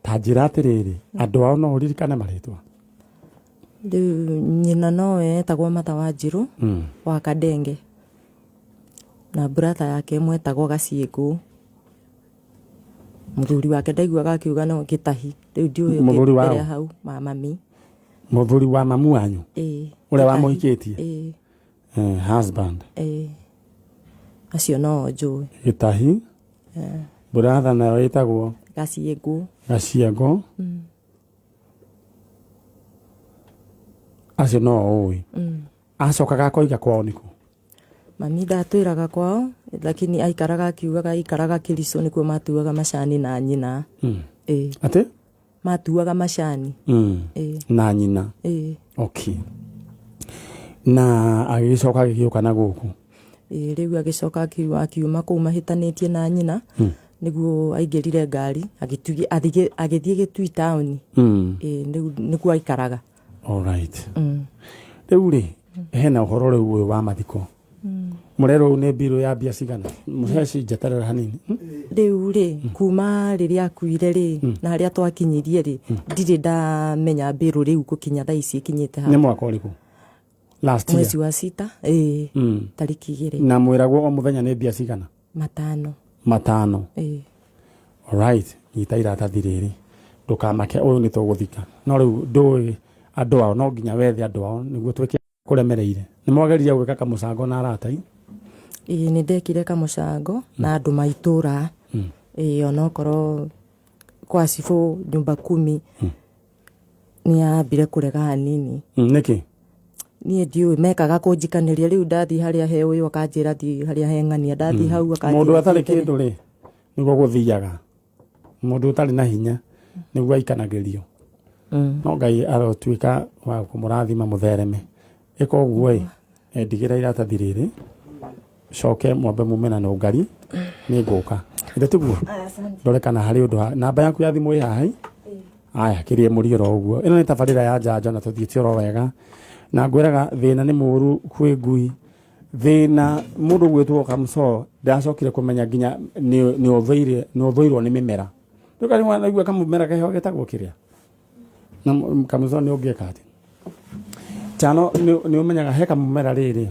ta njira atiriri andu ao no uririkane maritwa nyina nowe etagwo Martha Wanjiru wa Kadenge na brother yake mwetagwo Gaciku muthuri wake ndaiguaga akiuga no Gitahi riu ndiuĩ muthuri wao hau mami muthuri wa mamu wanyu uria wamuhikitie husband acio no njui Gitahi brother nawe etagwo Gaciengo acio no ui acokaga koiga kwao niku mami ndatwiraga kwao lakini aikaraga akiugaga aikaraga Kiriso nikuo matuaga macani na nyina ate matuaga macani na nyina okay na agicoka agiuka na guku riu agicoka akiuma kuu mahitanitie na nyina niguo aingirire ngari agithie Gitui town niguo aikaraga alright riu ri hena uhoro riu uyu wa mathiko murero ne biro ya bia cigana muheci njeterera hanini riu ri kuma riria akuire ri na haria twakinyirie ri ndiri ndamenya biro riu gukinya thaa ici ikinyite ha ni mwaka uriku last year mwezi wa 6 tariki 2 na mwiragwo o muthenya ne bia cigana 5 alright nyitaira tathiriri ndukamake uyu ni tuguthika no riu ndui andu ao no nginya wethe andu ao niguo twike kuremereire ni mwageriria gwika kamucango na aratai ni ndekire kamucango na andu maitura onokorwo kwa cibu nyumba 10 ni ambire kurega hanini niki nie ndiu mekaga kunjikaniria riu ndathi haria he uyu akanjira thi haria he ng'ania ndathi hau akanjira mundu atari kindu ri niguo guthiaga mundu utari na hinya niguo aikanagirio no Ngai arotwika wa kumurathima muthereme iko guo ndigira iratathi riri coke mwambe mumena no ngari ni nguka inde tiguo ndore kana hari undu namba yaku ya thimu ihai aya kirie murioro uguo ino ni tabarira ya njanjo na tuthiite oro wega na ngwiraga thina ni muru kwi ngui thina mundu gwitwo Kamso ndacokire kumenya nginya ni othoirwo ni mimera ndukari mwana igua kamumera keho getagwo kiria na Kamso ni ungieka ati chano ni umenyaga heka mumera riri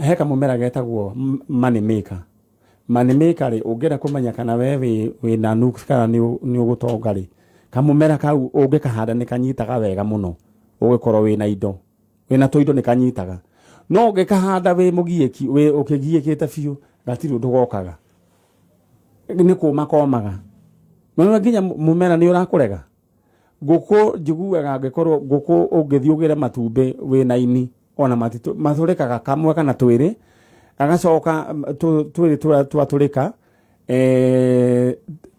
heka mumera getagwo money maker ri ungira kumenya kana wewe wina nuks kana ni ugutonga ri kamumera kau ungikahanda ni kanyitaga wega muno ugikorwo wina indo wina toindo ni kanyitaga no ungikahanda we mugieki we ukigiekite biu gatiri undu gokaga ni kumakomaga no nginya mumera ni urakurega guku njiguaga ngikorwo guku ungithiugire matumbe wina ini ona mathurikaga kamwe kana twiri agacoka twiri twaturika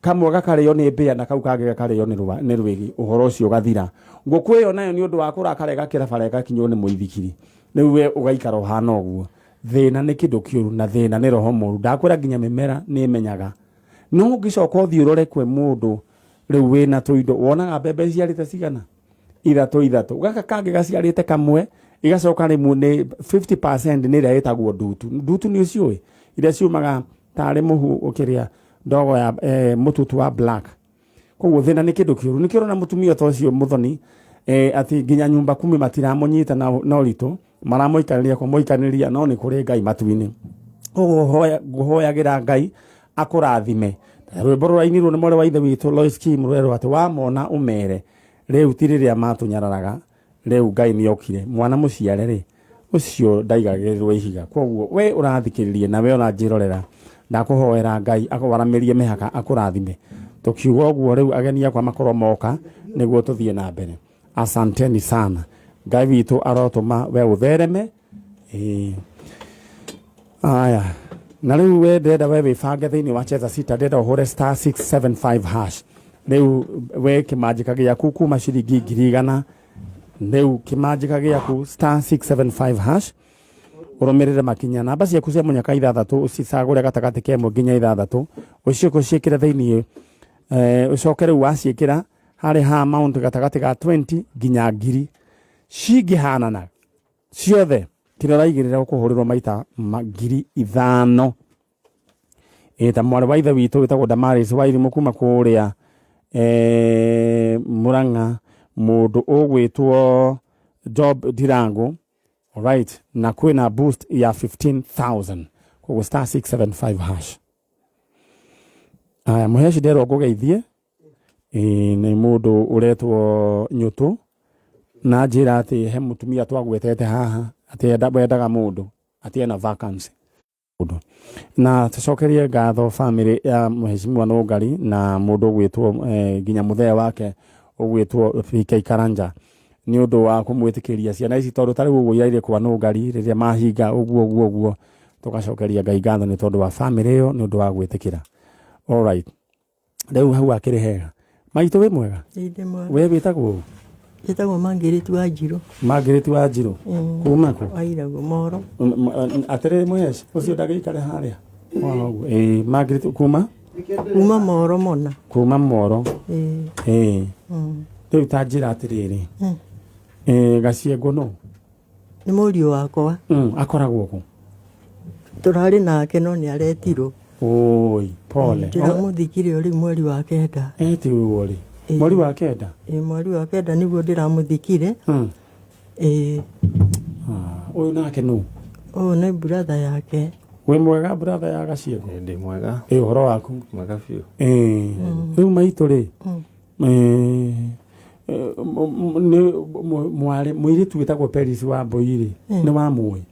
kamwe gakario ni mbia na kau kage gakario ni rwigi uhoro ucio gathira nguku iyo nayo ni undu wa kurakarega kirabarega kinyo ni muithikiri riu we ugaikara hana uguo thina ni kindu kiuru na thina ni roho muru ndakwira nginya mimera ni menyaga no ngicoka uthiurore kwe mundu riu wina tuindo wonaga mbembe ciarite cigana ithatu gaka kange gaciarite kamwe igacoka rimu ni 50% ni ria etagwo ndutu ni ucioi iria ciumaga tari muhu ukiria ndogo ya mututu wa black koguo thina ni kindu kiuru ni kirona mutumia tocio muthoni ati nginya nyumba 10 matiramunyita na uritu maramoikaniria kwa moikaniria no ni kuri Ngai matuini koguo guhoyagira Ngai akurathime rwimbo rwaini ru ni more wa ithe witu Lois Kim rwero ati wamona umere riu tiriria matunyararaga riu Ngai ni okire mwana muciare ri ucio ndaigagirirwo ihiga koguo we urathikiririe na we uranjirorera ndakuhoera Ngai akwaramirie mihaka akurathime tukiuga guo riu agenia kwa makoro moka niguo tuthie na mbere asanteni sana Ngai witu arotuma we uthereme aya na riu we ndenda we wibange thiini wa cheza sita ndenda uhure *675# riu we kimanjika giaku kuma ciringi 100,000 riu kimanjika giaku *675# urumirire makinya namba ciaku cia munyaka 6 ucicagure gatagati kemwe nginya 6 uciuko ciikire thiini ucokere waciikira hari ha amount gatagati ga 20 nginya 1000 cingihanana ciothe kirora igirira kuhurirwo maita 5,000 ta mwari wa ithe witu witagwo Damaris wa irimu kuma kuria Muranga mundu ugwitwo Job Dirango. Alright, na kwina boost ya 15,000 kwa star 675 hash. Aya muheshi dero gugeithie ni mundu uretwo Nyutu na njira ati he mutumia twagwetete haha ati endaga mundu ati ena vacancy na tucokerie ngatho family ya muheshimiwa Nugari na mundu gwitwo ginya muthea wake ugwitwo PK Karanja ni undu wa kumwitikiria ciana ici tondu tari guo iraire kwa Nugari riria mahinga uguo tugacokeria Ngai ngatho ni tondu wa family yo ni undu wa gwitikira. All right, riu hau akiri hega maitu we mwega we witagwo Yetagwo Margaret wa Njiro. Margaret wa Njiro. Kuma ku? Airago Moro. Atere muhesh ucio ndagikare haria. Margaret kuma? Kuma Moro mona. Kuma Moro. Riu ta njira atiriri. Gaciengo no. Ni murio wakwa. Akoragwo ku? Turari nake no ni aretirwo. Oi, pole. Ndiramuthikire uri mweri wa kenda. Etirwo uri. Mweri wa kenda? Mweri wa kenda niguo ndiramuthikire. Uyu nake nu? Uyu ni brother yake. We mwega brother ya Gaciengo? Ndi mwega. Uhoro waku? Mwega biu. Riu maitu ri mwari mwiritu witagwo Peris wa Mboiri ni wa muwi?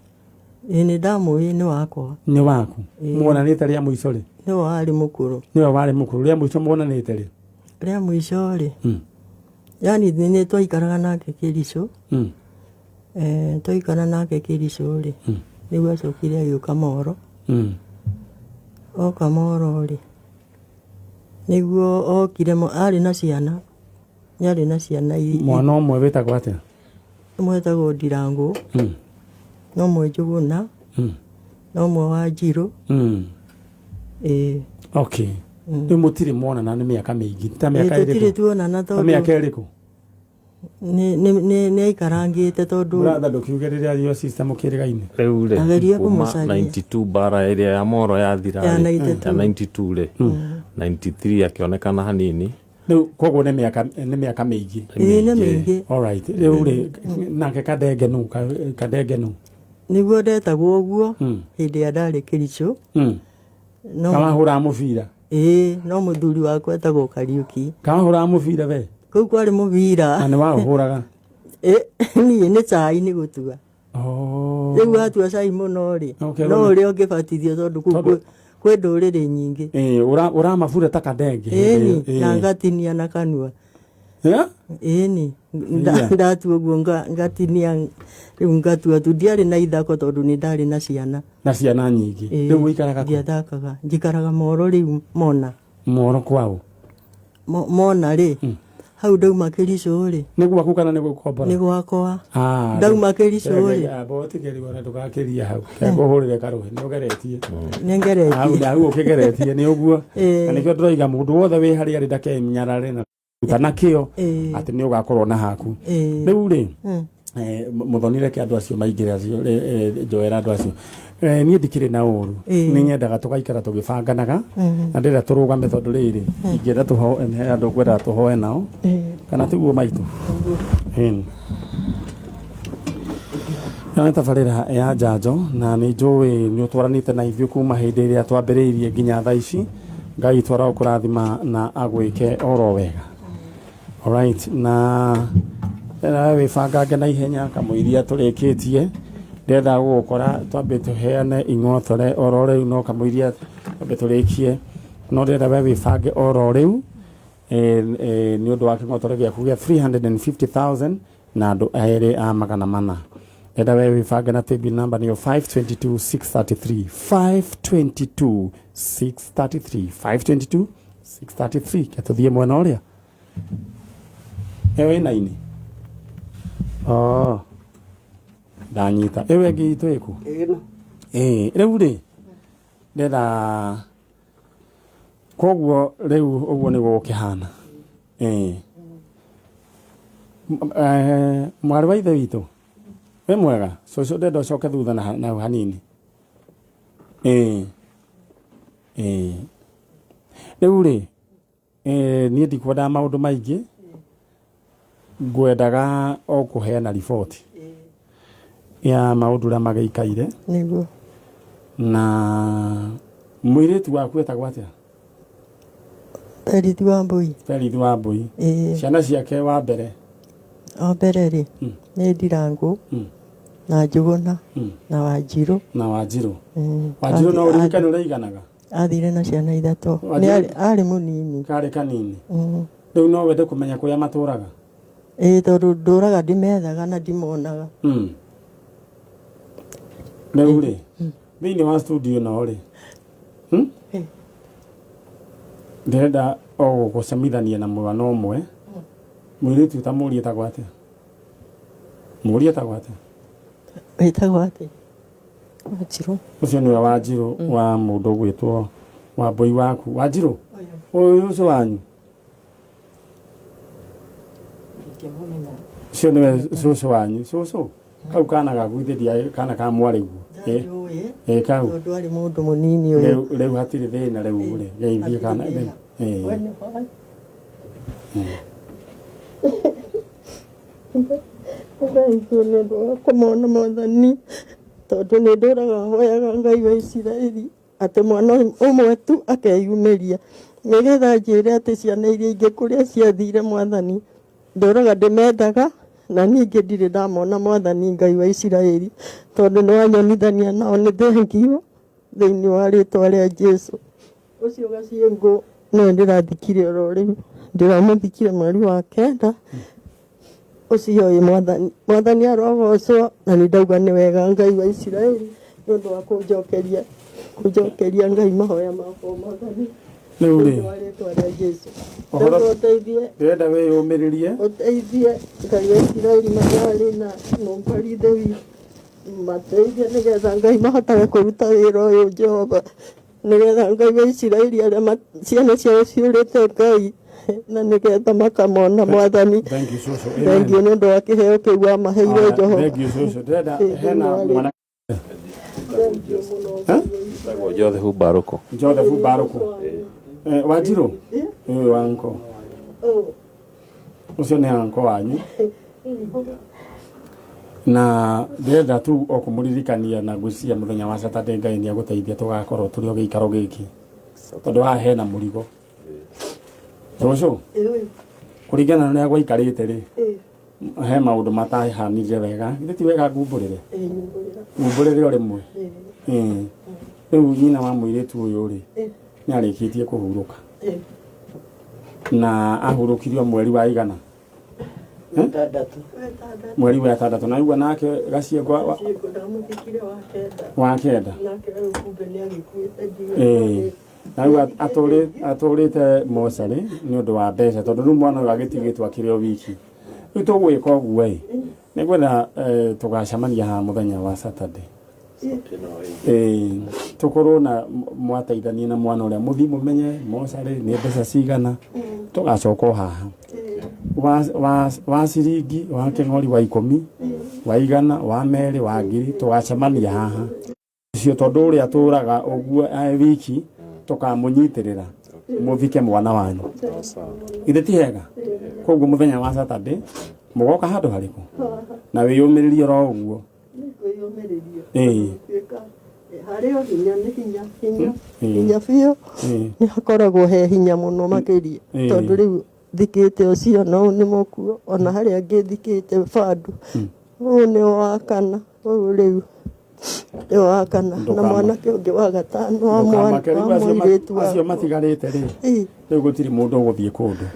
Ni ndamuwi ni wakwa. Ni waku? Mwonanite ria muico ri? Ni wari mukuru. Ni wari mukuru ria muico mwonanite ri? Ria muico ri. Yani ni twaikaraga nake Kirico. Twaikara nake Kirico ri. Niguo acokire agiuka Moro. Oka Moro ri. Niguo okire ari na ciana. Nyari na ciana mwana omwe witagwo atia? Mwetagwo Ndirango. No mwe Njuguna. No mwe wa Njiro. Okay. Riu mutiri mwonana ni miaka mingi ta miaka iriku? Tutiri tuonana tondu miaka iriku? Ni aikarangite tondu brother ndukiugiriria rio system ukirigaine riu ri ageria kumucaria 92 bara iria ya Moro yathira ya 92 ri 93 akionekana hanini. Riu koguo ni miaka mingi? Ni mingi. All right. Riu ri nake kadenge nu niguo ndetagwo uguo hindi ya ndari Kirico. Kama hura mubira? No muthuri wakwa etagwo Kariuki. Kama hura mubira we? Kau kwari mubira. Na ni wahuraga? Ni cai ni gutua. Riu atua cai muno ri no ri ungibatithio tondu kwe nduriri nyingi. Uramabura ta kadenge? Na ngatinia na kanua. Ni ndatua guo ngatinia riu ngatua tu ndiari na ithako tondu ni ndari na ciana. Na ciana nyingi? Riu ikaraga ku? Ndiathakaga njikaraga Moro riu Mona. Moro kwao? Mona ri hau ndauma Kirico ri. Ni gwaku kana ni gukombora? Ni gwakwa. Ndauma Kirico ri. Botikeri bona tugakiria hau keguhurire karuhe ni ugeretie? Ni ngeretie. Hau ukigeretie ni uguo? Na nikio ndoiga mundu wothe wi hari ari ndake mnyarare na kana kio ati ni ugakorwo na haku. Riu ri muthonire ke andu acio maingire acio njoera andu acio ni ndikire na uru ni nyendaga tugaikara tugibanganaga na ndira turugame tondu riri ingenda tuho andu gwera tuhoe nao kana tiguo maitu na tabarira ya njanjo na ni njui ni utwaranite na ithuĩ kuma hindi iria twambiriirie nginya thaa ici. Ngai twara ukurathima na agwike oro wega. Alright, na wibangange na ihenya kamuiria turikitie ndenda gukora twambe tuheane ing'otore oro riu no kamuiria twambe turikie no ndenda we wibange oro riu ni undu wa king'otore giaku gia 350,000 na andu eri a magana mana. Ndenda we wibange na table number niyo 522,633 522,633 522,633 ketuthie mwena uria ewe naini. ndanyita ewe ngi itwiku ino riu ri ndenda koguo riu uguo ni gukihana mwari wa ithe witu we mwega coco ndenda ucoke thutha na hanini riu ri niĩ ndikwenda maũndũ maingĩ ngwendaga o kũheana riboti ya maũndũ ũrĩa magĩikaire niguo na mũirĩtu waku etagwo atĩa Perithi wa Mbui Perithi wa Mbui ciana ciake wa mbere rĩ nĩ Ndirangũ na Njũgũna na Wanjirũ Wanjirũ no ũririkane ũrĩa aiganaga athire na ciana ithatũ arĩ mũnini karĩ kanini rĩu no wende kũmenya kũrĩa matũraga tondũ ndũraga ndimethaga na ndimonaga rĩu rĩ thĩinĩ wa studio no rĩ ndĩrenda o gũgũcemithania na mwana ũmwe mũirĩtu ta mũriĩ etagwo atĩa mũriĩ etagwo atĩa wĩtagwo atĩa Wanjirũ ũcio nĩwe Wanjirũ wa mũndũ ũgwĩtwo wa Mbui waku Wanjirũ ũyũ ũcio wanyu ũcio nĩwe cũcũ wanyu cũcũ kau kana gaku ithe kana ka mwarĩ guo kau tondũ arĩ mũndũ mũnini ũyũ rĩu hatirĩ thĩna rĩu rĩ geithie kana nĩ ũndũ wa kũmona Mwathani tondũ nĩ ndũraga hoyaga Ngai wa Isiraeli atĩ mwana ũmwe tu akeyumĩria nĩgetha njĩre atĩ ciana iria ingĩ kũrĩa ciathire Mwathani ndũraga ndĩmendaga na ningĩ ndirĩ ndamona Mwathani Ngai wa Isiraeli tondũ nĩ wanyonithania nao nĩ thengio thĩinĩ wa rĩtwa rĩa Jesũ ũcio Gaciengũ no ndĩrathikire oro rĩu ndĩramũthikire mweri wa kenda ucio ĩ Mwathani arogocwo na nĩ ndauga nĩ wega Ngai wa Isiraeli nĩ ũndũ wa kũnjokeria Ngai mahoya makwa Mwathani rĩu rĩ rĩtwa rĩa Jesũ ndĩrenda wĩyũmĩrĩrie ũteithie Ngai wa Isiraeli marĩ na mũmbarithe witũ mateithie nĩgetha Ngai mahotage kũruta wĩra ũyũ Jehova nĩgetha Ngai wa Isiraeli arĩa ciana ciao ciũrĩte Ngai na nĩgetha makamona Mwathani thengio nĩ ũndũ wa kĩheo kĩu wamaheire Jehova ndĩrenda hena mwana Joseph Baroko Wanjirũ ũyũ wanko ũcio nĩ anko wanyu na ndĩrenda tu o kũmũririkania na ngwĩciria mũthenya wa Saturday Ngai nĩ agũteithia tũgakorwo tũrĩ o gĩikaro gĩkĩ tondũ haha hena mũrigo cũcũ kũringana na ũrĩa gwaikarĩte rĩ he maũndũ matahanire wega githĩ ti wega ngumbũrĩre o rĩmwe rĩu nyina wa mũirĩtu ũyũ rĩ nĩ arĩkĩtie kũhurũka na ahurũkirio mweri wa igana mweri wa ĩtandatũ na igua nake Gaciengũ wa kenda rĩu atũrĩte mocarĩ nĩ ũndũ wa mbeca tondũ rĩu mwana ũyũ agĩtigĩtwo akĩrĩ o wiki rĩu tũgwĩka ũguo ĩ nĩ ngwenda tũgacemania haha mũthenya wa Saturday tũkorwo na mwateithania na mwana ũrĩa mũthiĩ mũmenye mocarĩ nĩ mbeca cigana tũgacoka haha wa ciringi wa kĩng'ori wa 10 wa igana wa merĩ wa ngiri tũgacemania haha ũcio tondũ ũrĩa tũraga ũguo wiki tũkamũnyitĩrĩra mũthike mwana wanyu ithe ti hega koguo mũthenya wa Saturday mũgoka handũ harĩkũ na wĩyũmĩrĩrie oro ũguo harĩ o hinya biũ nĩ hakoragwo he hinya mũno makĩria tondũ rĩu thikĩte ũcio no nĩ mũkuo ona harĩa angĩ thikĩte bandũ ũyũ nĩ wa kana ũyũ rĩu nĩ wa kana na mwanake ũngĩ wa gatano wa mũirĩtu acio matigarĩte rĩ rĩu gũtirĩ mũndũ ũgũthiĩ kũndũ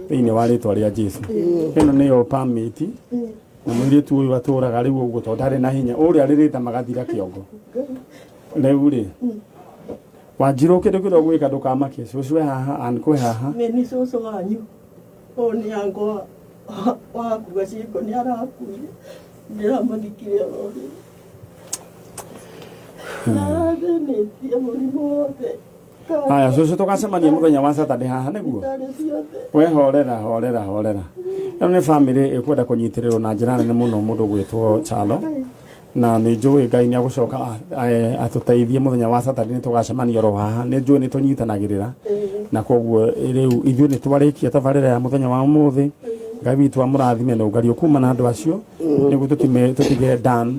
thĩinĩ wa rĩtwa rĩa Jesũ ĩno nĩyo permit na mũirĩtu ũyũ atũraga rĩu ũguo tondũ ndarĩ na hinya ũrĩa rĩrĩte magathira kĩongo rĩu rĩ Wanjirũ kĩndũ kĩrĩa ũgwĩka ndũkamakie cũcũ haha kwĩ haha nĩ cũcũ wanyu ũyũ nĩ ango waku Gaciengũ nĩ arakuire ndĩramanĩkire ororĩ na thĩnĩtie mũrimũ wothe. Aya cucu tugacemania muthenya wa Saturday haha niguo we horera ĩno nĩ bamĩrĩ ĩkwenda kũnyitĩrĩrwo na njĩra nene mũno mũndũ gwĩtwo Chalo na nĩ njũĩ Ngai nĩ agũcoka atũteithie muthenya wa Saturday nĩ tugacemania oro haha nĩ njũĩ nĩ tũnyitanagĩrĩra na koguo rĩu ithuĩ nĩ twarĩkia tabarĩra ya muthenya wa ũmũthĩ Ngai witũ amũrathime na ũgario kuma na andũ acio nĩguo tũtige done